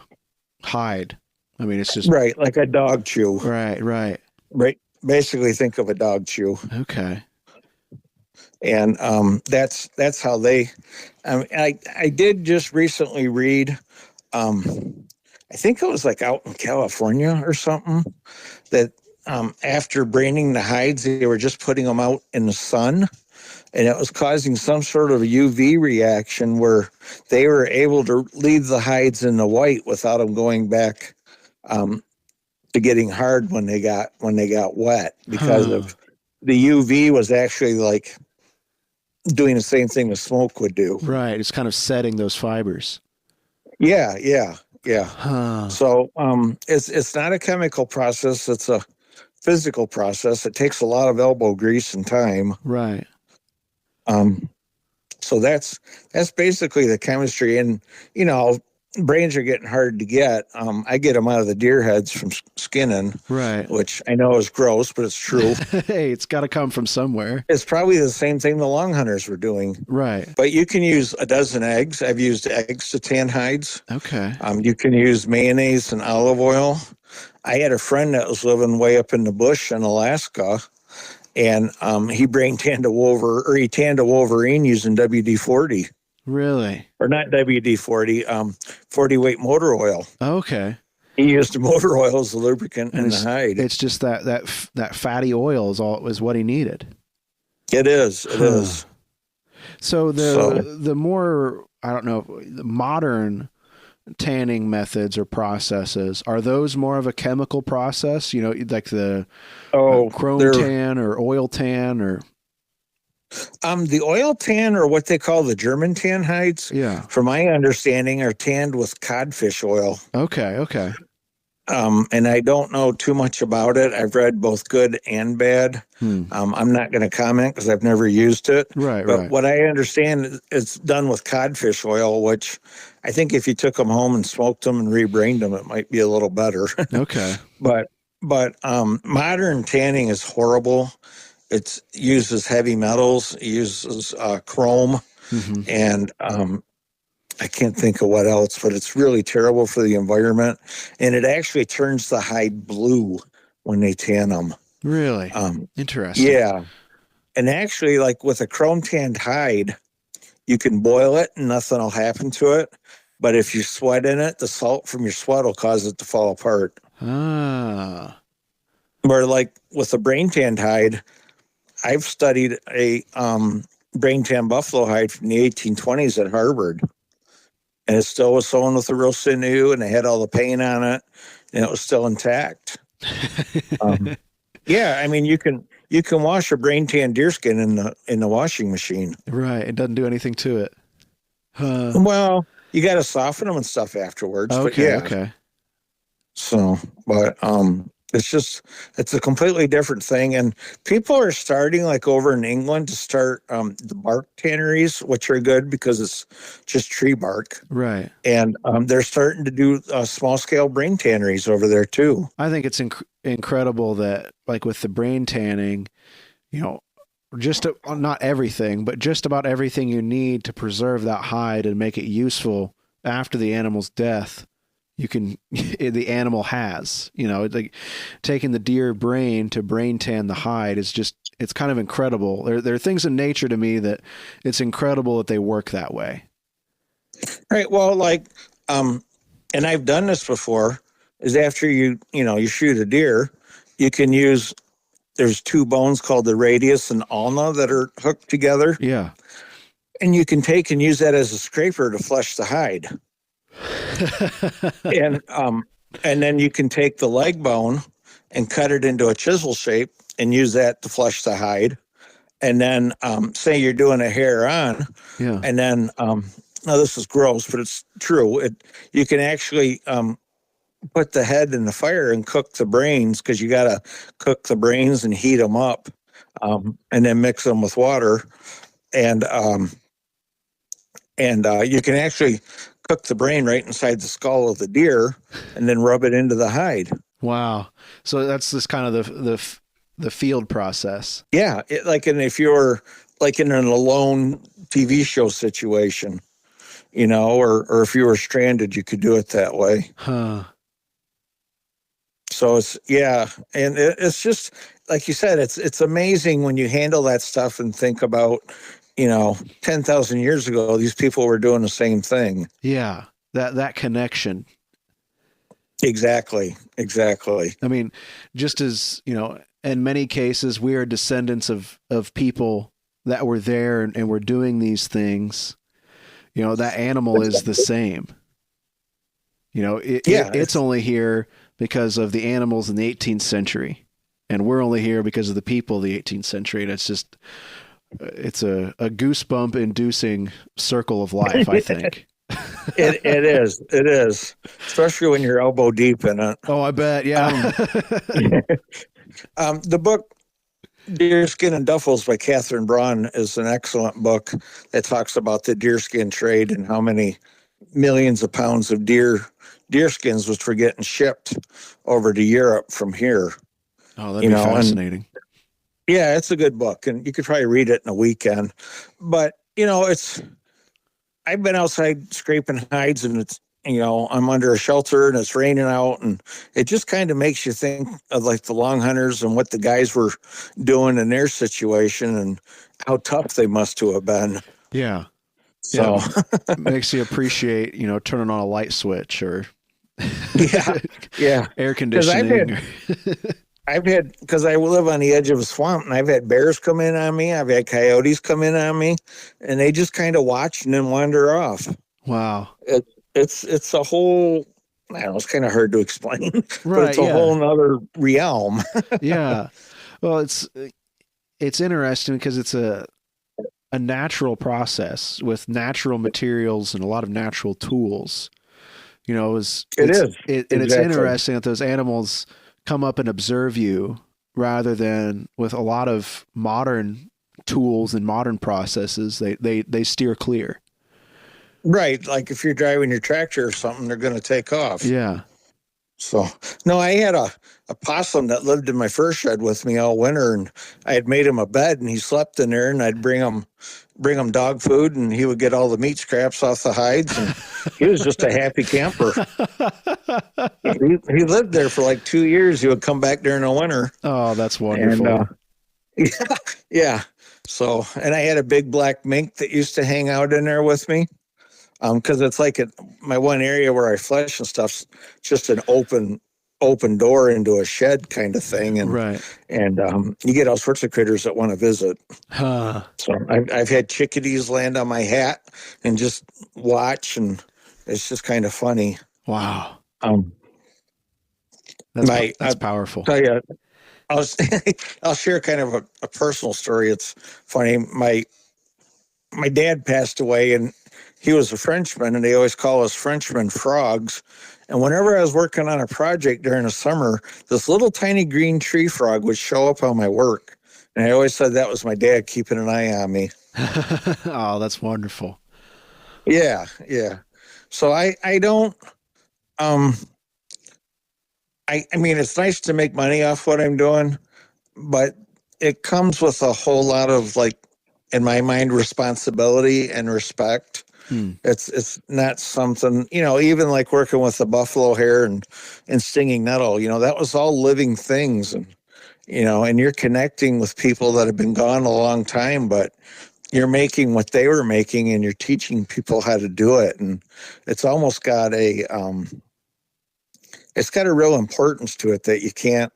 hide. I mean, it's just Right, like a dog chew. right, right. Right, basically think of a dog chew. Okay. And that's how they. I did just recently read. I think it was like out in California or something that after braining the hides, they were just putting them out in the sun, and it was causing some sort of a UV reaction where they were able to leave the hides in the white without them going back to getting hard when they got wet because of the UV was actually like doing the same thing the smoke would do. Right. It's kind of setting those fibers. Yeah. Huh. So it's not a chemical process; it's a physical process. It takes a lot of elbow grease and time. Right. So that's basically the chemistry, and brains are getting hard to get. I get them out of the deer heads from skinning, Right. which I know is gross, but it's true. Hey, it's got to come from somewhere. It's probably the same thing the long hunters were doing. Right. But you can use a dozen eggs. I've used eggs to tan hides. Okay. You can use mayonnaise and olive oil. I had a friend that was living way up in the bush in Alaska, and he tanned a Wolverine using WD-40. Really? Or not WD-40, 40 weight motor oil. Okay. He used motor oil as a lubricant in the hide. It's just that fatty oil is what he needed. It is. So the more, I don't know, the modern tanning methods or processes, are those more of a chemical process? Like the chrome tan or oil tan or. The oil tan, or what they call the German tan hides, from my understanding, are tanned with codfish oil. Okay. And I don't know too much about it. I've read both good and bad. I'm not going to comment because I've never used it. But what I understand, it's done with codfish oil, which I think if you took them home and smoked them and rebrained them, it might be a little better. Okay. But modern tanning is horrible. It uses heavy metals, it uses chrome, and I can't think of what else, but it's really terrible for the environment. And it actually turns the hide blue when they tan them. Really? Interesting. Yeah. And actually, like with a chrome tanned hide, you can boil it and nothing will happen to it. But if you sweat in it, the salt from your sweat will cause it to fall apart. Ah. Where like with a brain tanned hide, I've studied a brain tan buffalo hide from the 1820s at Harvard. And it still was sewn with a real sinew, and they had all the paint on it, and it was still intact. Yeah, I mean, you can wash a brain tan deerskin in the washing machine. Right, it doesn't do anything to it. Well, you got to soften them and stuff afterwards. Okay, but okay. So, but it's a completely different thing, and people are starting, like over in England, to start the bark tanneries, which are good because it's just tree bark, right? And they're starting to do small scale brain tanneries over there too. I think it's incredible that, like with the brain tanning, just not everything, but just about everything you need to preserve that hide and make it useful after the animal's death. The animal has, like taking the deer brain to brain tan the hide is just, it's kind of incredible. There are things in nature to me that it's incredible that they work that way. Right. Well, like, and I've done this before, is after you shoot a deer, you can use, there's two bones called the radius and ulna that are hooked together. Yeah. and you can take and use that as a scraper to flesh the hide. And then you can take the leg bone and cut it into a chisel shape and use that to flesh the hide. And then say you're doing a hair on, Yeah. and then now this is gross, but it's true. You can actually put the head in the fire and cook the brains, because you got to cook the brains and heat them up, and then mix them with water. And you can actually cook the brain right inside the skull of the deer and then rub it into the hide. Wow. So that's this kind of the field process. Yeah. And if you're like in an alone TV show situation, or if you were stranded, you could do it that way. Huh. So and it's just, like you said, it's amazing when you handle that stuff and think about, 10,000 years ago, these people were doing the same thing. Yeah. That connection. Exactly. I mean, just as, in many cases, we are descendants of people that were there and were doing these things. That animal is the same. It's only here because of the animals in the 18th century, and we're only here because of the people of the 18th century. And it's a goosebump inducing circle of life, I think. It is, especially when you're elbow deep in it. Oh, I bet. Yeah. The book Deerskin and Duffels by Catherine Braun is an excellent book that talks about the deerskin trade and how many millions of pounds of deerskins which were getting shipped over to Europe from here. Oh, that'd be fascinating. Yeah, it's a good book, and you could probably read it in a weekend. But I've been outside scraping hides, and I'm under a shelter and it's raining out, and it just kind of makes you think of like the long hunters and what the guys were doing in their situation and how tough they must have been. Yeah. So it makes you appreciate, turning on a light switch or air conditioning. Because I live on the edge of a swamp, and I've had bears come in on me. I've had coyotes come in on me, and they just kind of watch and then wander off. Wow. It's a whole, I don't know, it's kind of hard to explain, right, but it's a whole nother realm. Yeah. Well, it's interesting because it's a natural process with natural materials and a lot of natural tools. It's interesting that those animals come up and observe you rather than with a lot of modern tools and modern processes. They steer clear. Right. Like if you're driving your tractor or something, they're going to take off. Yeah. So, no, I had a possum that lived in my fur shed with me all winter, and I had made him a bed, and he slept in there, and I'd bring him dog food, and he would get all the meat scraps off the hides, and he was just a happy camper. He lived there for like 2 years. He would come back during the winter. Oh, that's wonderful. And, yeah. So, and I had a big black mink that used to hang out in there with me. Because it's like my one area where I flesh and stuff's just an open door into a shed kind of thing, and right. And you get all sorts of critters that want to visit. Huh. So I've had chickadees land on my hat and just watch, and it's just kind of funny. Wow. That's powerful. Tell you, I'll share kind of a personal story. It's funny. My dad passed away, and he was a Frenchman, and they always call us Frenchmen frogs. And whenever I was working on a project during the summer, this little tiny green tree frog would show up on my work. And I always said that was my dad keeping an eye on me. Oh, that's wonderful. Yeah. So I don't, I mean, it's nice to make money off what I'm doing, but it comes with a whole lot of, like, in my mind, responsibility and respect. It's not something, even like working with the buffalo hair and stinging nettle, that was all living things. And, and you're connecting with people that have been gone a long time, but you're making what they were making, and you're teaching people how to do it. And it's almost got it's got a real importance to it that you can't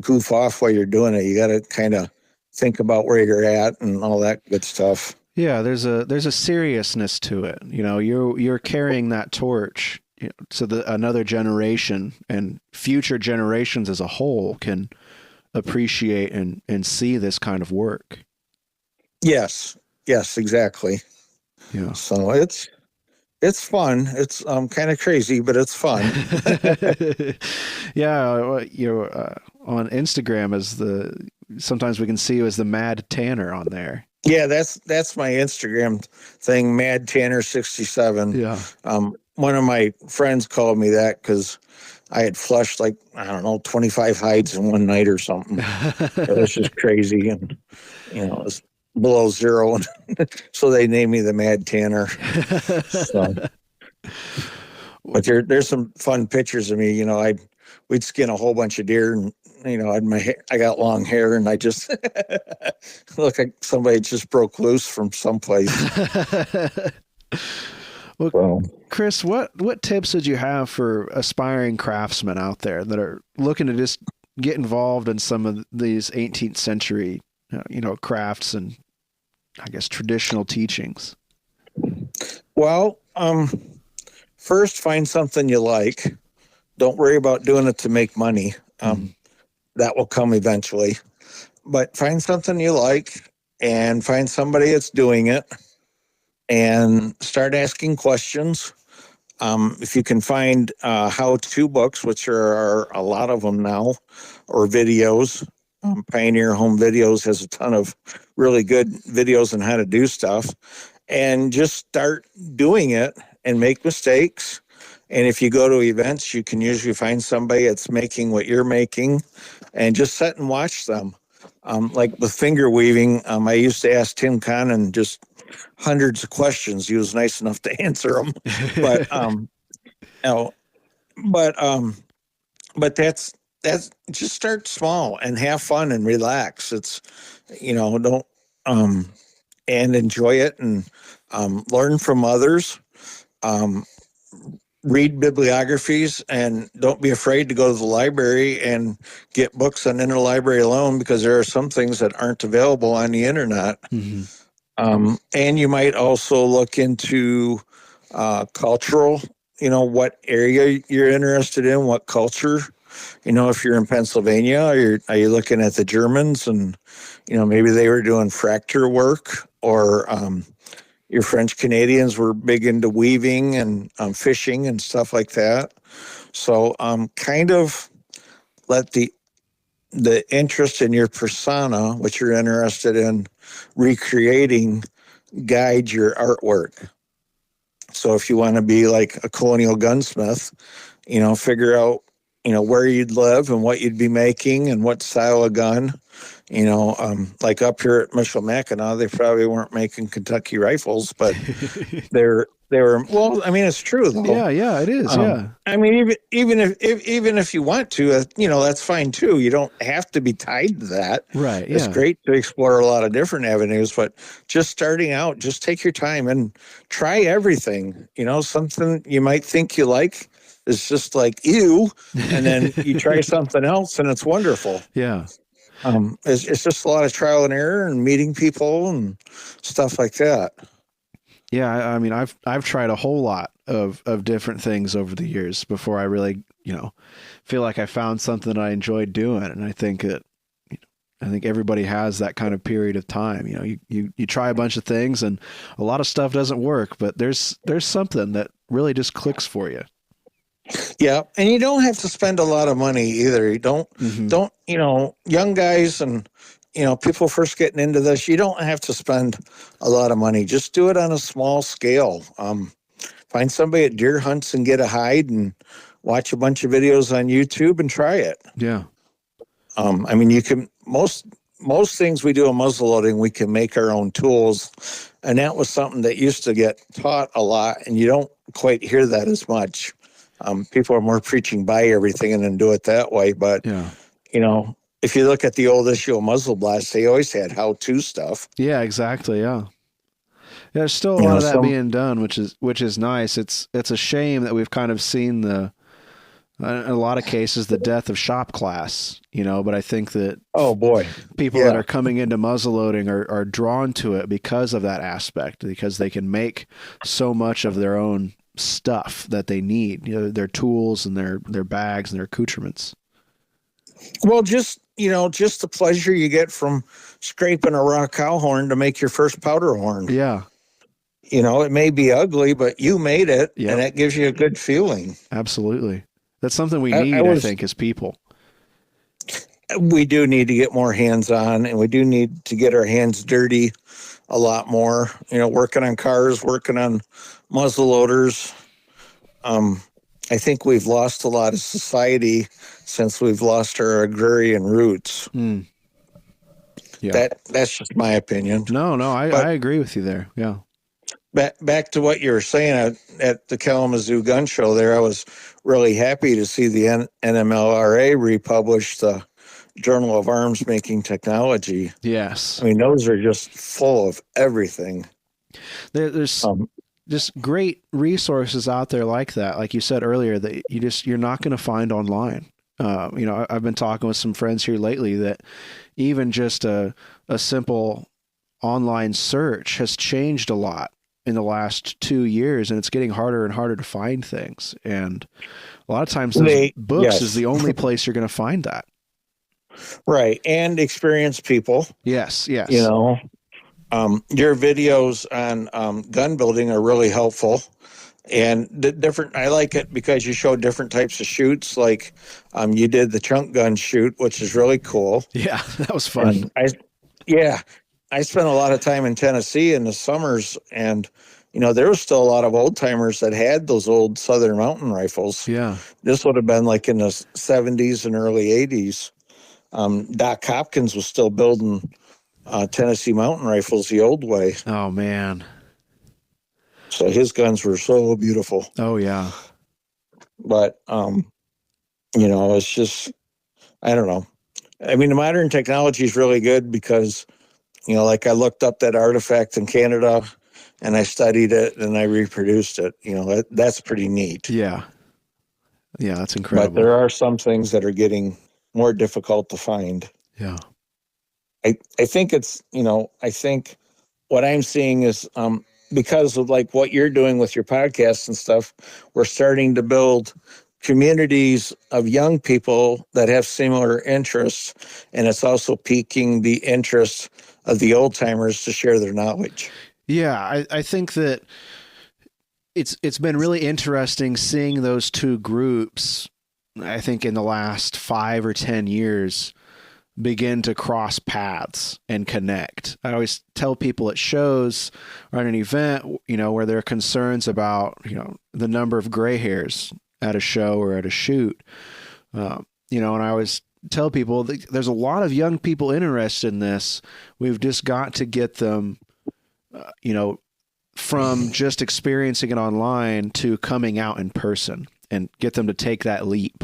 goof off while you're doing it. You got to kind of think about where you're at and all that good stuff. Yeah, there's a seriousness to it. You're carrying that torch, so that another generation and future generations as a whole can appreciate and see this kind of work. Yes, exactly. Yeah. So it's fun. It's kind of crazy, but it's fun. Yeah, on Instagram sometimes we can see you as the Mad Tanner on there. Yeah, that's my Instagram thing, Mad Tanner 67. Yeah. One of my friends called me that because I had flushed 25 hides in one night or something. It was just crazy, and it was below zero, so they named me the Mad Tanner. So, but there's some fun pictures of me. We'd skin a whole bunch of deer, and I got long hair, and I just look like somebody just broke loose from someplace. Well, Kris, what tips would you have for aspiring craftsmen out there that are looking to just get involved in some of these 18th century, crafts and, I guess, traditional teachings? Well, first, find something you like. Don't worry about doing it to make money. That will come eventually. But find something you like and find somebody that's doing it and start asking questions. If you can find how-to books, which are a lot of them now, or videos. Pioneer Home Videos has a ton of really good videos on how to do stuff. And just start doing it and make mistakes. And if you go to events, you can usually find somebody that's making what you're making and just sit and watch them. Like with finger weaving, I used to ask Tim Connon just hundreds of questions. He was nice enough to answer them. But that's just start small and have fun and relax. It's, don't, and enjoy it and learn from others. Read bibliographies and don't be afraid to go to the library and get books on interlibrary loan, because there are some things that aren't available on the internet. Mm-hmm. And you might also look into cultural, what area you're interested in, what culture. If you're in Pennsylvania, are you looking at the Germans and, maybe they were doing fracture work, or your French Canadians were big into weaving and fishing and stuff like that. So kind of let the interest in your persona, what you're interested in recreating, guide your artwork. So if you want to be like a colonial gunsmith, figure out, where you'd live and what you'd be making and what style of gun. Like up here at Michilimackinac, they probably weren't making Kentucky rifles, but they were. Well, I mean, it's true though. Yeah, it is. Yeah. I mean, even if you want to, that's fine too. You don't have to be tied to that. Right. Yeah. It's great to explore a lot of different avenues, but just starting out, just take your time and try everything. Something you might think you like is just like ew, and then you try something else and it's wonderful. Yeah. It's just a lot of trial and error and meeting people and stuff like that. Yeah, I mean, I've tried a whole lot of different things over the years before I really, feel like I found something that I enjoyed doing. And I think everybody has that kind of period of time. You try a bunch of things and a lot of stuff doesn't work, but there's something that really just clicks for you. Yeah, and you don't have to spend a lot of money either. You don't, young guys and, people first getting into this, you don't have to spend a lot of money. Just do it on a small scale. Find somebody at deer hunts and get a hide and watch a bunch of videos on YouTube and try it. Yeah. I mean, you can, most things we do in muzzleloading, we can make our own tools. And that was something that used to get taught a lot, and you don't quite hear that as much. People are more preaching buy everything and then do it that way. But, if you look at the old issue of Muzzle Blast, they always had how-to stuff. Yeah, exactly. Yeah. There's still a lot of that being done, which is nice. It's a shame that we've kind of seen the In a lot of cases, the death of shop class, but I think that Oh boy. people Yeah. that are coming into muzzleloading are drawn to it because of that aspect, because they can make so much of their own stuff that they need, their tools and their bags and their accoutrements. Well, just the pleasure you get from scraping a raw cow horn to make your first powder horn. Yeah. It may be ugly, but you made it, Yep. and that gives you a good feeling. Absolutely. That's something we need, I think, as people. We do need to get more hands-on, and we do need to get our hands dirty a lot more. Working on cars, working on muzzle loaders. I think we've lost a lot of society since we've lost our agrarian roots. Mm. Yeah. That's just my opinion. No, I agree with you there. Yeah. Back to what you were saying at the Kalamazoo Gun Show there, I was really happy to see the NMLRA republish the Journal of Arms Making Technology. Yes. I mean, those are just full of everything. There's just great resources out there like that. Like you said earlier, that you're not going to find online. I've been talking with some friends here lately that even just a simple online search has changed a lot in the last 2 years, and it's getting harder and harder to find things. And a lot of times those books is the only place you're going to find that. Right. And experienced people. Yes. Your videos on gun building are really helpful. And I like it because you show different types of shoots. Like you did the chunk gun shoot, which is really cool. Yeah, that was fun. I spent a lot of time in Tennessee in the summers, and there was still a lot of old timers that had those old Southern Mountain rifles. Yeah, this would have been like in the 70s and early 80s. Doc Hopkins was still building Tennessee Mountain rifles the old way. Oh man. So his guns were so beautiful. Oh yeah. But it's just, I don't know. I mean, the modern technology is really good because, like I looked up that artifact in Canada and I studied it and I reproduced it. That's pretty neat. Yeah. Yeah, that's incredible. But there are some things that are getting more difficult to find. Yeah. I think it's, I think what I'm seeing is because of like what you're doing with your podcasts and stuff, we're starting to build communities of young people that have similar interests. And it's also piquing the interest of the old timers to share their knowledge. Yeah, I think that it's been really interesting seeing those two groups, I think in the last 5 or 10 years, begin to cross paths and connect. I always tell people at shows or at an event, where there are concerns about, the number of gray hairs at a show or at a shoot, and I always tell people that there's a lot of young people interested in this. We've just got to get them, from just experiencing it online to coming out in person and get them to take that leap,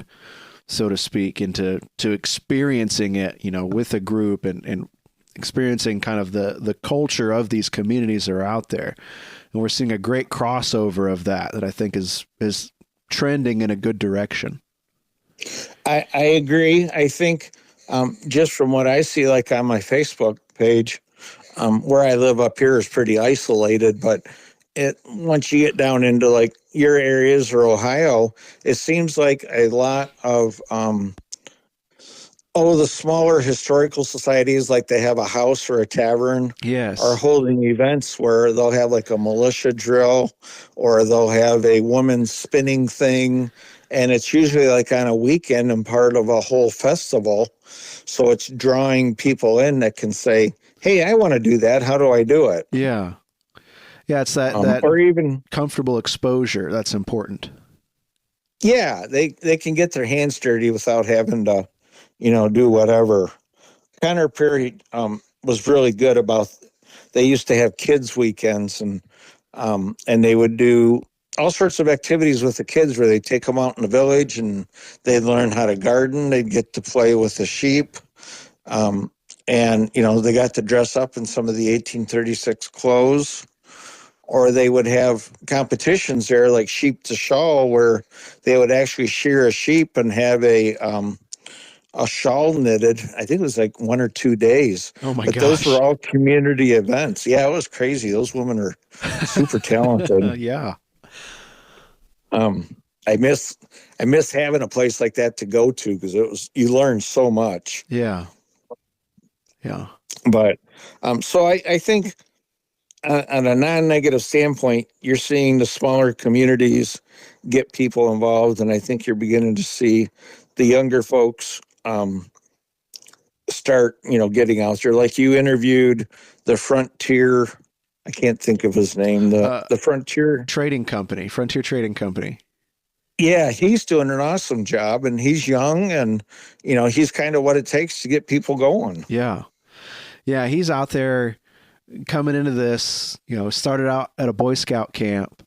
so to speak, into experiencing it, with a group and experiencing kind of the culture of these communities that are out there. And we're seeing a great crossover of that I think is trending in a good direction. I agree. I think just from what I see, like on my Facebook page, where I live up here is pretty isolated, but once you get down into like your areas or Ohio, it seems like a lot of the smaller historical societies, like they have a house or a tavern, yes, are holding events where they'll have like a militia drill or they'll have a women's spinning thing. And it's usually like on a weekend and part of a whole festival. So it's drawing people in that can say, hey, I want to do that. How do I do it? Yeah. Yeah, it's that or even comfortable exposure that's important. Yeah, they can get their hands dirty without having to, do whatever. Connor Perry was really good about. They used to have kids' weekends, and they would do all sorts of activities with the kids where they'd take them out in the village and they'd learn how to garden. They'd get to play with the sheep. And, they got to dress up in some of the 1836 clothes. or they would have competitions there, like sheep to shawl, where they would actually shear a sheep and have a shawl knitted. I think it was like 1 or 2 days. Oh my But those gosh. were all community events. Yeah, it was crazy. Those women are super talented. Yeah. I miss having a place like that to go to, because you learn so much. Yeah. Yeah. But so I think on a non-negative standpoint, you're seeing the smaller communities get people involved, and I think you're beginning to see the younger folks start, getting out there. Like you interviewed the Frontier, I can't think of his name, the Frontier Trading Company, Frontier Trading Company. Yeah, he's doing an awesome job, and he's young, and he's kind of what it takes to get people going. Yeah. Yeah, he's out there coming into this, started out at a Boy Scout camp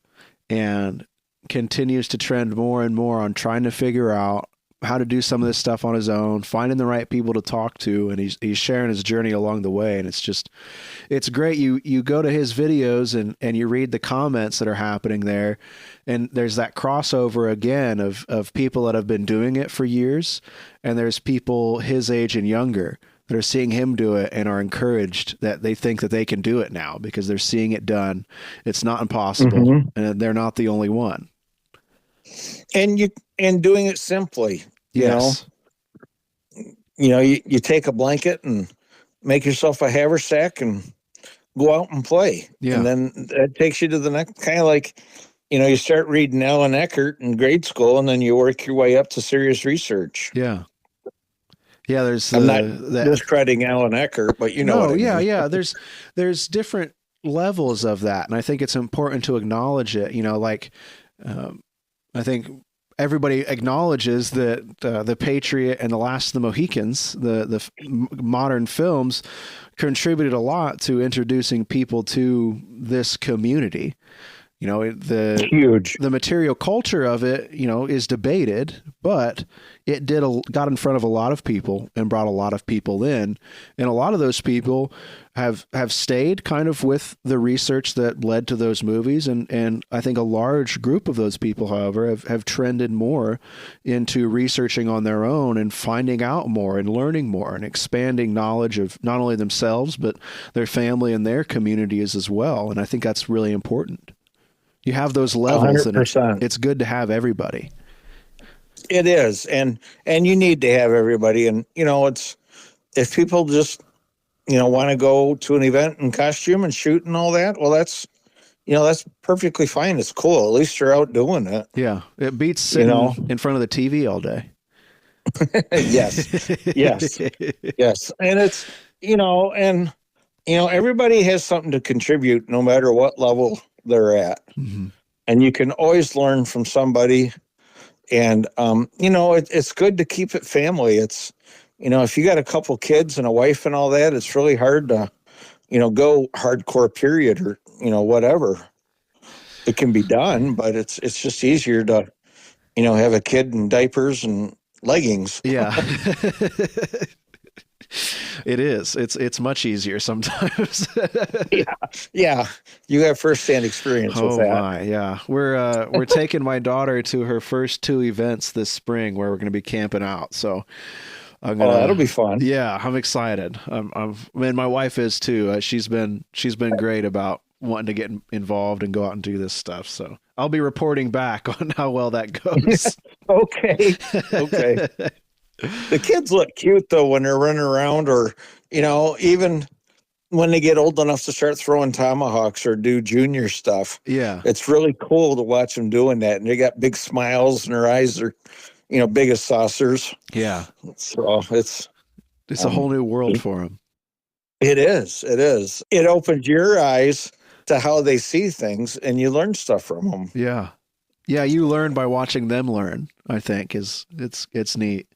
and continues to trend more and more on trying to figure out how to do some of this stuff on his own, finding the right people to talk to, and he's sharing his journey along the way. And it's great. You go to his videos and you read the comments that are happening there, and there's that crossover again of people that have been doing it for years, and there's people his age and younger that are seeing him do it and are encouraged that they think that they can do it now because they're seeing it done. It's not impossible, and they're not the only one. And doing it simply. Yes. You take a blanket and make yourself a haversack and go out and play. Yeah. And then that takes you to the next, kind of like, you start reading Alan Eckert in grade school, and then you work your way up to serious research. Yeah. Yeah. I'm not discrediting Alan Eckert, but what I mean. Yeah. There's different levels of that. And I think it's important to acknowledge it, I think everybody acknowledges that The Patriot and The Last of the Mohicans, the modern films, contributed a lot to introducing people to this community. Huge. The material culture of it, is debated, but it got in front of a lot of people and brought a lot of people in. And a lot of those people have stayed kind of with the research that led to those movies. And I think a large group of those people, however, have trended more into researching on their own and finding out more and learning more and expanding knowledge of not only themselves, but their family and their communities as well. And I think that's really important. You have those levels, 100%. And it's good to have everybody. It is, and you need to have everybody. And it's, if people just want to go to an event in costume and shoot and all that, well, that's perfectly fine. It's cool. At least you're out doing it. Yeah, it beats sitting in front of the TV all day. Yes, and it's everybody has something to contribute, no matter what level they're at. Mm-hmm. And you can always learn from somebody. And, it's good to keep it family. It's, if you got a couple kids and a wife and all that, it's really hard to, go hardcore period or, whatever. It can be done, but it's just easier to, have a kid in diapers and leggings. Yeah. It is. It's much easier sometimes. Yeah. You have firsthand experience with that. Oh my, yeah. We're taking my daughter to her first 2 events this spring where we're going to be camping out. So that'll be fun. Yeah, I'm excited. And my wife is too. She's been great about wanting to get involved and go out and do this stuff. So I'll be reporting back on how well that goes. Okay. The kids look cute though when they're running around, or even when they get old enough to start throwing tomahawks or do junior stuff. Yeah, it's really cool to watch them doing that, and they got big smiles and their eyes are big as saucers. Yeah, so it's a whole new world for them. It is. It opens your eyes to how they see things, and you learn stuff from them. Yeah, you learn by watching them learn. I think it's neat.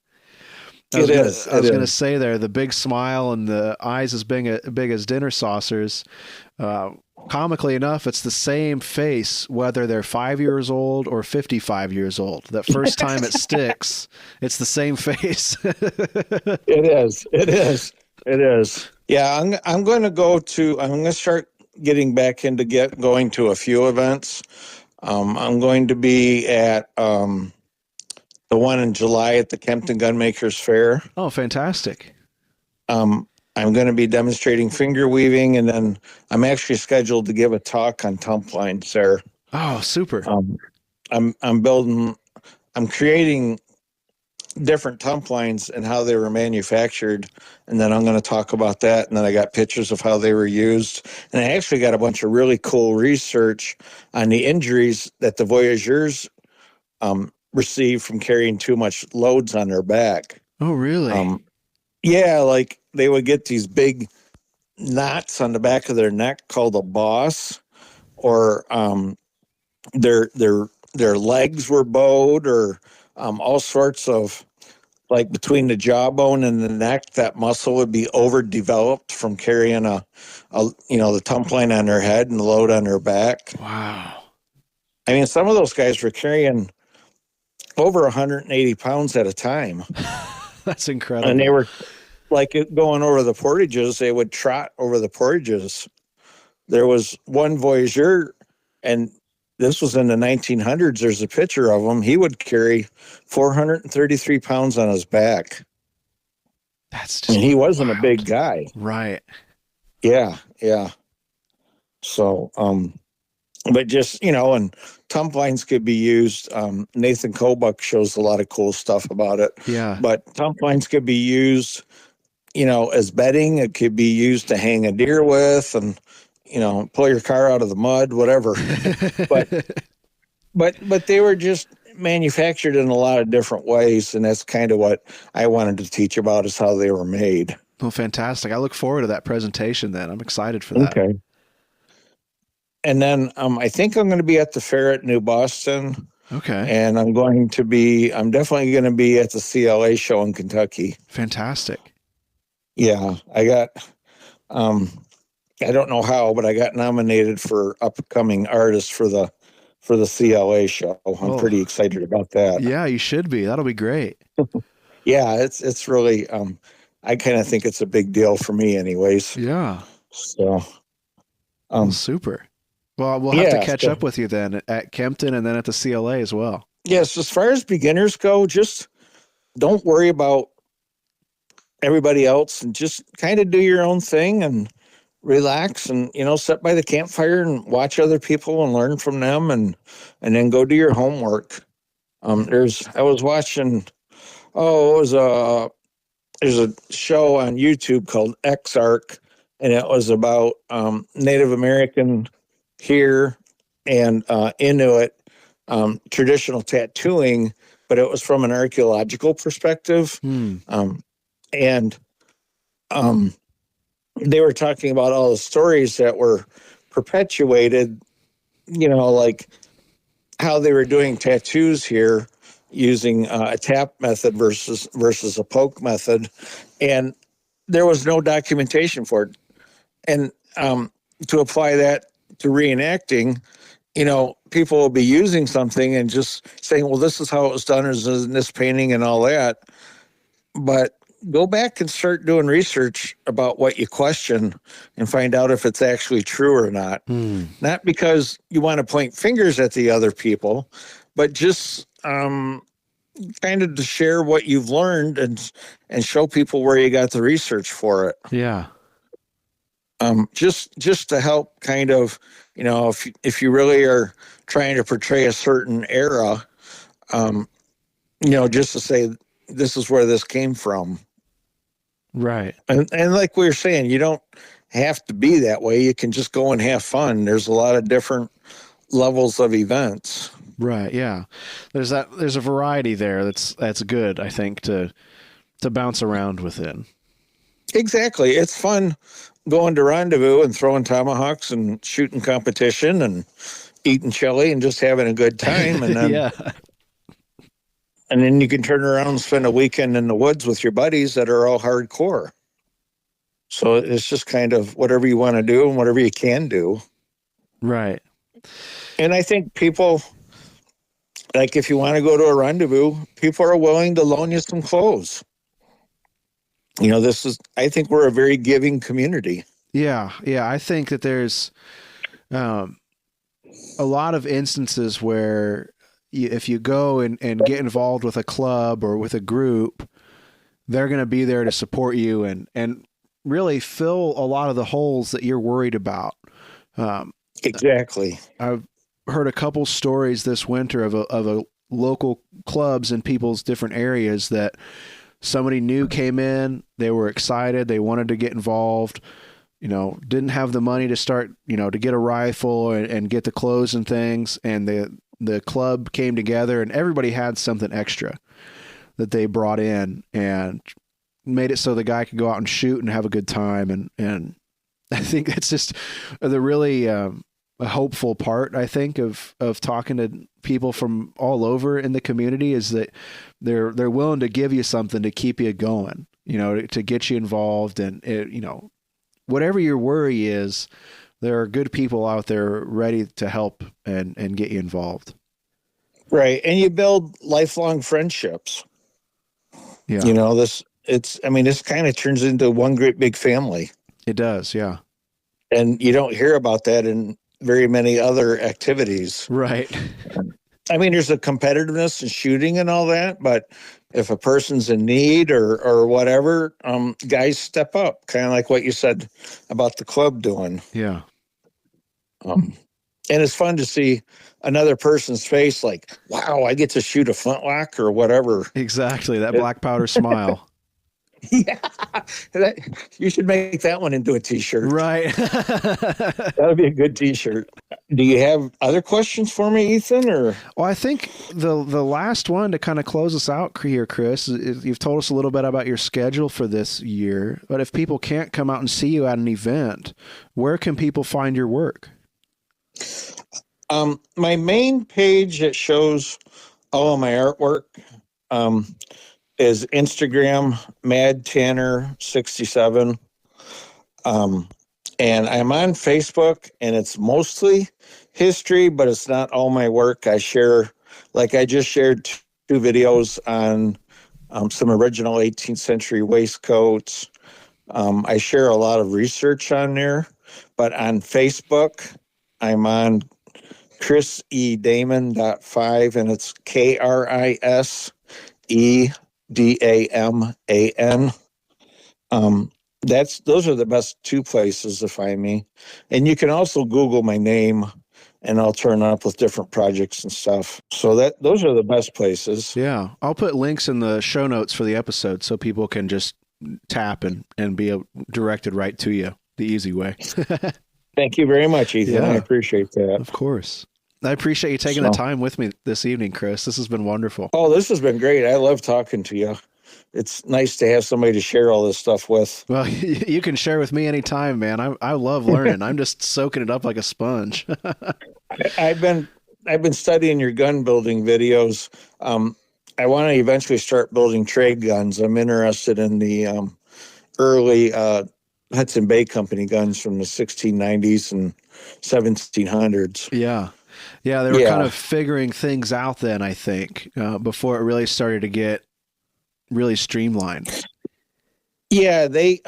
I was going to say there, the big smile and the eyes as big as dinner saucers. Comically enough, it's the same face, whether they're 5 years old or 55 years old. That first time it sticks, it's the same face. It is. Yeah, I'm going to start getting back into going to a few events. I'm going to be at the one in July at the Kempton Gunmakers Fair. Oh, fantastic. I'm going to be demonstrating finger weaving, and then I'm actually scheduled to give a talk on tump lines there. Oh, super. I'm creating different tump lines and how they were manufactured, and then I'm going to talk about that. And then I got pictures of how they were used, and I actually got a bunch of really cool research on the injuries that the voyageurs received from carrying too much loads on their back. Oh, really? Yeah, like they would get these big knots on the back of their neck called a boss, or their legs were bowed, or all sorts of, like, between the jawbone and the neck, that muscle would be overdeveloped from carrying the tump line on their head and the load on their back. Wow. I mean, some of those guys were carrying over 180 pounds at a time. That's incredible. And they were, like, going over the portages. They would trot over the portages. There was one voyageur, and this was in the 1900s. There's a picture of him. He would carry 433 pounds on his back. That's just, and he wasn't wild. A big guy. Right. Yeah. So, but just, and tump lines could be used. Nathan Kobuck shows a lot of cool stuff about it. Yeah. But tump lines could be used, as bedding. It could be used to hang a deer with, and, pull your car out of the mud, whatever. but they were just manufactured in a lot of different ways, and that's kind of what I wanted to teach about, is how they were made. Well, fantastic. I look forward to that presentation then. I'm excited for that. Okay. And then I think I'm going to be at the fair at New Boston. Okay. And I'm definitely going to be at the CLA show in Kentucky. Fantastic. Yeah. I got, I don't know how, but I got nominated for upcoming artists for the CLA show. I'm pretty excited about that. Yeah, you should be. That'll be great. Yeah, it's really, I kind of think it's a big deal for me anyways. Yeah. So, super. Well, we'll have to catch up with you then at Kempton and then at the CLA as well. Yes, as far as beginners go, just don't worry about everybody else and just kind of do your own thing and relax and, sit by the campfire and watch other people and learn from them, and then go do your homework. I was watching, there's a show on YouTube called X-Arc, and it was about Native American here and Inuit traditional tattooing, but it was from an archaeological perspective. And they were talking about all the stories that were perpetuated, like how they were doing tattoos here using a tap method versus a poke method. And there was no documentation for it. And to apply that to reenacting, people will be using something and just saying, well, this is how it was done, is in this painting and all that. But go back and start doing research about what you question and find out if it's actually true or not. Not because you want to point fingers at the other people, but just kind of to share what you've learned and show people where you got the research for it. Yeah. Just to help kind of, if you really are trying to portray a certain era, just to say, this is where this came from. Right. And like we were saying, you don't have to be that way. You can just go and have fun. There's a lot of different levels of events. Right. Yeah. There's a variety there. That's good, I think, to bounce around within. Exactly. It's fun going to Rendezvous and throwing tomahawks and shooting competition and eating chili and just having a good time. And then, yeah. And then you can turn around and spend a weekend in the woods with your buddies that are all hardcore. So it's just kind of whatever you want to do and whatever you can do. Right. And I think people, like, if you want to go to a rendezvous, people are willing to loan you some clothes. I think we're a very giving community. Yeah. Yeah. I think that there's um, a lot of instances where if you go and get involved with a club or with a group, they're going to be there to support you and really fill a lot of the holes that you're worried about. Um, Exactly. I've heard a couple stories this winter of a local clubs in people's different areas that somebody new came in, they were excited, they wanted to get involved, didn't have the money to start, to get a rifle and get the clothes and things, and the club came together and everybody had something extra that they brought in and made it so the guy could go out and shoot and have a good time. And I think that's just the really a hopeful part, I think, of talking to people from all over in the community is that they're willing to give you something to keep you going, to get you involved. And, whatever your worry is, there are good people out there ready to help and get you involved. Right. And you build lifelong friendships. Yeah. This kind of turns into one great big family. It does. Yeah. And you don't hear about that in very many other activities. Right. I mean, there's a competitiveness in shooting and all that, but if a person's in need or whatever, guys step up, kind of like what you said about the club doing. Yeah. And it's fun to see another person's face like, wow, I get to shoot a flintlock or whatever. Exactly. That black powder smile. Yeah. You should make that one into a t-shirt. Right. That would be a good t-shirt. Do you have other questions for me, Ethan? Or well, I think the last one to kind of close us out here, Kris, is you've told us a little bit about your schedule for this year, but if people can't come out and see you at an event, where can people find your work? My main page that shows all of my artwork is Instagram, Mad Tanner 67. And I'm on Facebook, and it's mostly history, but it's not all my work. I share, like I just shared two videos on some original 18th century waistcoats. I share a lot of research on there, but on Facebook, I'm on Kris E. Daman.5, and it's KrisEDaman. Those are the best two places to find me. And you can also Google my name and I'll turn up with different projects and stuff. So those are the best places. Yeah. I'll put links in the show notes for the episode so people can just tap and be directed right to you the easy way. Thank you very much, Ethan. Yeah. I appreciate that. Of course. I appreciate you taking the time with me this evening, Kris. This has been wonderful. Oh, this has been great. I love talking to you. It's nice to have somebody to share all this stuff with. Well, you can share with me anytime, man. I love learning. I'm just soaking it up like a sponge. I've been studying your gun building videos. I want to eventually start building trade guns. I'm interested in the early Hudson Bay Company guns from the 1690s and 1700s. Yeah. Yeah, they were kind of figuring things out then, I think, before it really started to get really streamlined. Yeah, they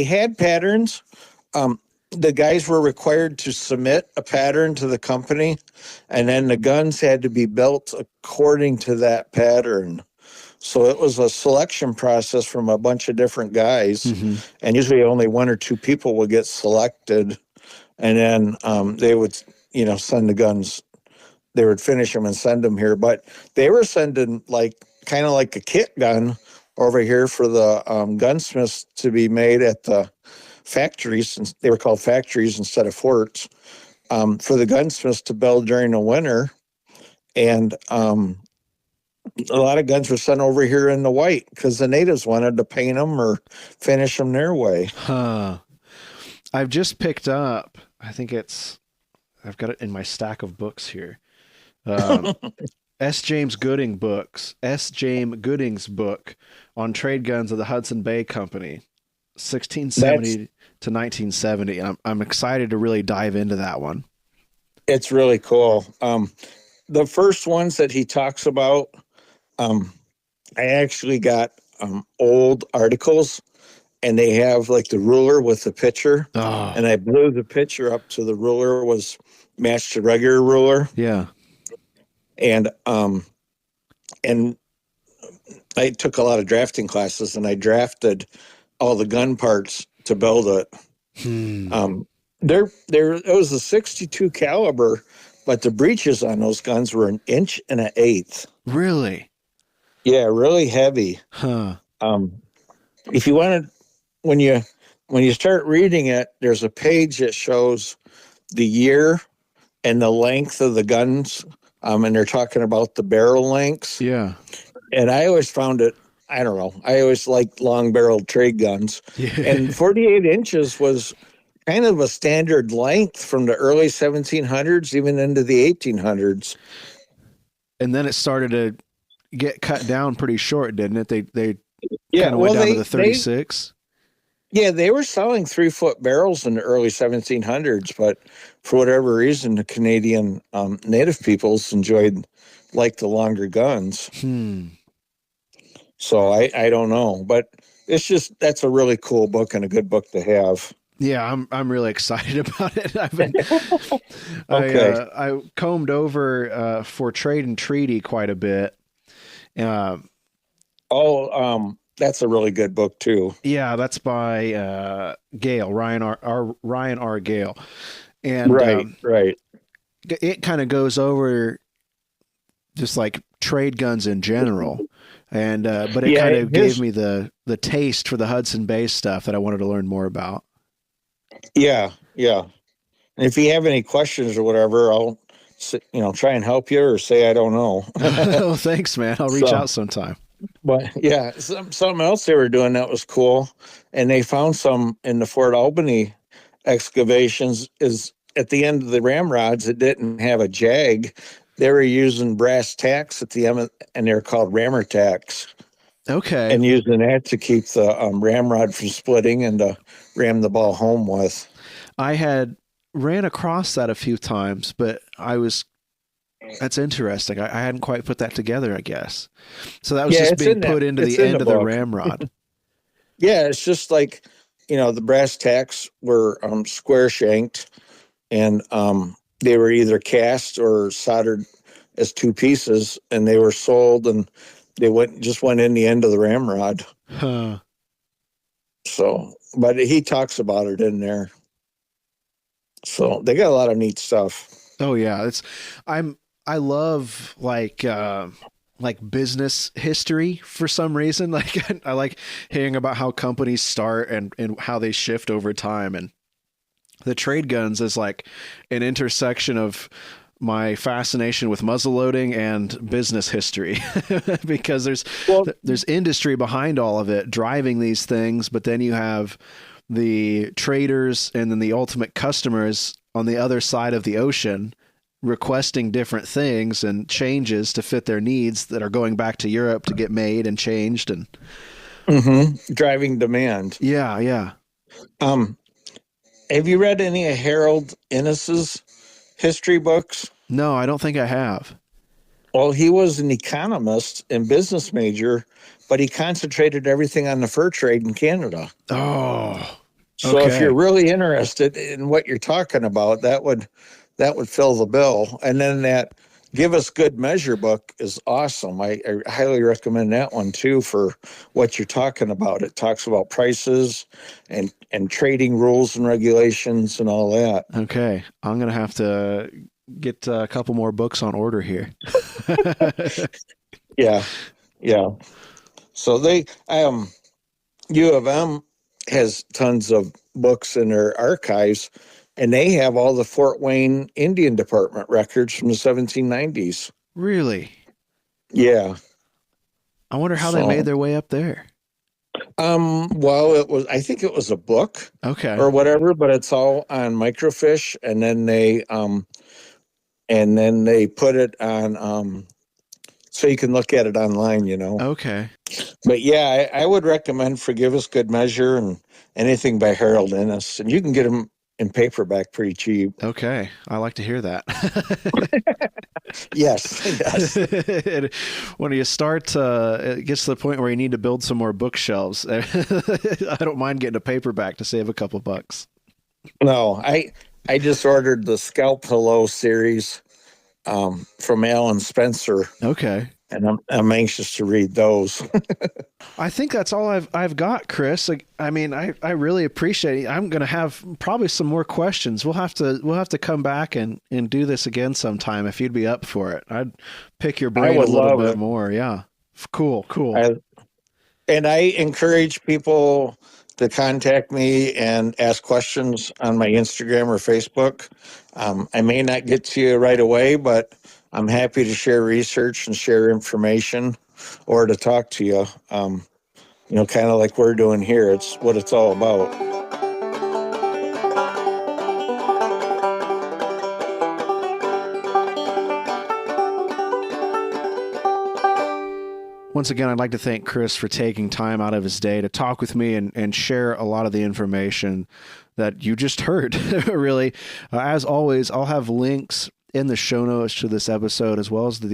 had patterns. The guys were required to submit a pattern to the company, and then the guns had to be built according to that pattern. So it was a selection process from a bunch of different guys, and usually only one or two people would get selected, and then they would, send the guns. They would finish them and send them here, but they were sending kind of like a kit gun over here for the gunsmiths to be made at the factories. And they were called factories instead of forts, for the gunsmiths to build during the winter. And a lot of guns were sent over here in the white because the natives wanted to paint them or finish them their way. I've just picked up, I've got it in my stack of books here. S. James Gooding's book on trade guns of the Hudson Bay Company, 1670 to 1970. And I'm excited to really dive into that one. It's really cool. The first ones that he talks about, I actually got old articles and they have like the ruler with the pitcher, Oh, and I blew the pitcher up so the ruler was matched the regular ruler, yeah. and I took a lot of drafting classes, and I drafted all the gun parts to build it. Hmm. It was a 62 caliber, but the breeches on those guns were 1.125 inches. Really? Yeah, really heavy. Huh. If you want to, when you start reading it, there's a page that shows the year and the length of the guns, and they're talking about the barrel lengths. Yeah. And I always found it, I don't know, I always liked long barreled trade guns. Yeah. And 48 inches was kind of a standard length from the early 1700s, even into the 1800s. And then it started to get cut down pretty short, didn't it? They Yeah, kind of went down to the 36. They were selling 3-foot barrels in the early 1700s, but for whatever reason, the Canadian native peoples liked the longer guns. So I don't know, but that's a really cool book and a good book to have. Yeah, I'm really excited about it. Okay. I combed over for Trade and Treaty quite a bit. That's a really good book too. Yeah, that's by Gale, Ryan R. Gale. And right. It kind of goes over just like trade guns in general. And but it kind of gave me the taste for the Hudson Bay stuff that I wanted to learn more about. Yeah. And if you have any questions or whatever, I'll try and help you or say I don't know. Oh, thanks, man. I'll reach out sometime. But yeah, something else they were doing that was cool, and they found some in the Fort Albany excavations. Is at the end of the ramrods, it didn't have a jag. They were using brass tacks at the end, and they're called rammer tacks. Okay. And using that to keep the ramrod from splitting and to ram the ball home with. I had ran across that a few times, but that's interesting. I hadn't quite put that together, I guess. So that was just being put into the end of the ramrod. Yeah, it's just like, the brass tacks were square shanked, and they were either cast or soldered as two pieces, and they were sold, and they went in the end of the ramrod. Huh. So, but he talks about it in there. So they got a lot of neat stuff. Oh yeah, I love like business history for some reason. Like I like hearing about how companies start and how they shift over time, and the trade guns is like an intersection of my fascination with muzzleloading and business history because there's industry behind all of it driving these things, but then you have the traders and then the ultimate customers on the other side of the ocean requesting different things and changes to fit their needs that are going back to Europe to get made and changed and driving demand. Yeah. Have you read any of Harold Innis's history books? No, I don't think I have. Well, he was an economist and business major, but he concentrated everything on the fur trade in Canada. Oh, so if you're really interested in what you're talking about, that would fill the bill. And then that Give Us Good Measure book is awesome. I highly recommend that one too for what you're talking about. It talks about prices and trading rules and regulations and all that. Okay, I'm gonna have to get a couple more books on order here. Yeah. So they U of M has tons of books in their archives, and they have all the Fort Wayne Indian Department records from the 1790s. Really? Yeah. I wonder how they made their way up there. Well, I think it was a book, okay, or whatever, but it's all on microfiche, and then they put it on so you can look at it online, Okay. But yeah, I would recommend For Give Us Good Measure and anything by Harold Innis, and you can get them in paperback pretty cheap. Okay. I like to hear that. Yes, yes. When you start, it gets to the point where you need to build some more bookshelves. I don't mind getting a paperback to save a couple bucks. No, I just ordered the Scalp Hello series from Alan Spencer, Okay. and I'm anxious to read those. I think that's all I've got, Kris. I mean, I really appreciate it. I'm going to have probably some more questions. We'll have to come back and do this again sometime if you'd be up for it. I'd pick your brain a little bit more. Yeah. Cool. And I encourage people to contact me and ask questions on my Instagram or Facebook. I may not get to you right away, but I'm happy to share research and share information or to talk to you. Kind of like we're doing here. It's what it's all about. Once again, I'd like to thank Kris for taking time out of his day to talk with me and share a lot of the information that you just heard, really. As always, I'll have links in the show notes to this episode, as well as at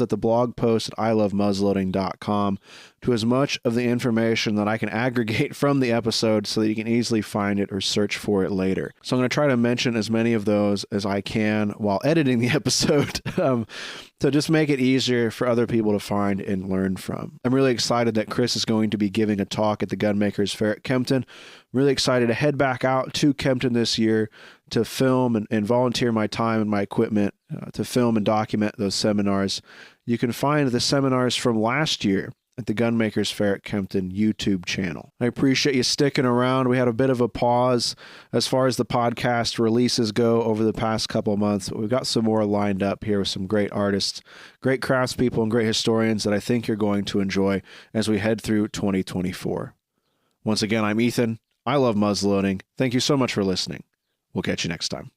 the blog post at ilovemuzzleloading.com, to as much of the information that I can aggregate from the episode so that you can easily find it or search for it later. So I'm going to try to mention as many of those as I can while editing the episode to just make it easier for other people to find and learn from. I'm really excited that Kris is going to be giving a talk at the Gunmakers Fair at Kempton. I'm really excited to head back out to Kempton this year to film and volunteer my time and my equipment to film and document those seminars. You can find the seminars from last year at the Gunmakers Fair at Kempton YouTube channel. I appreciate you sticking around. We had a bit of a pause as far as the podcast releases go over the past couple of months, but we've got some more lined up here with some great artists, great craftspeople, and great historians that I think you're going to enjoy as we head through 2024. Once again, I'm Ethan. I love muzzleloading. Thank you so much for listening. We'll catch you next time.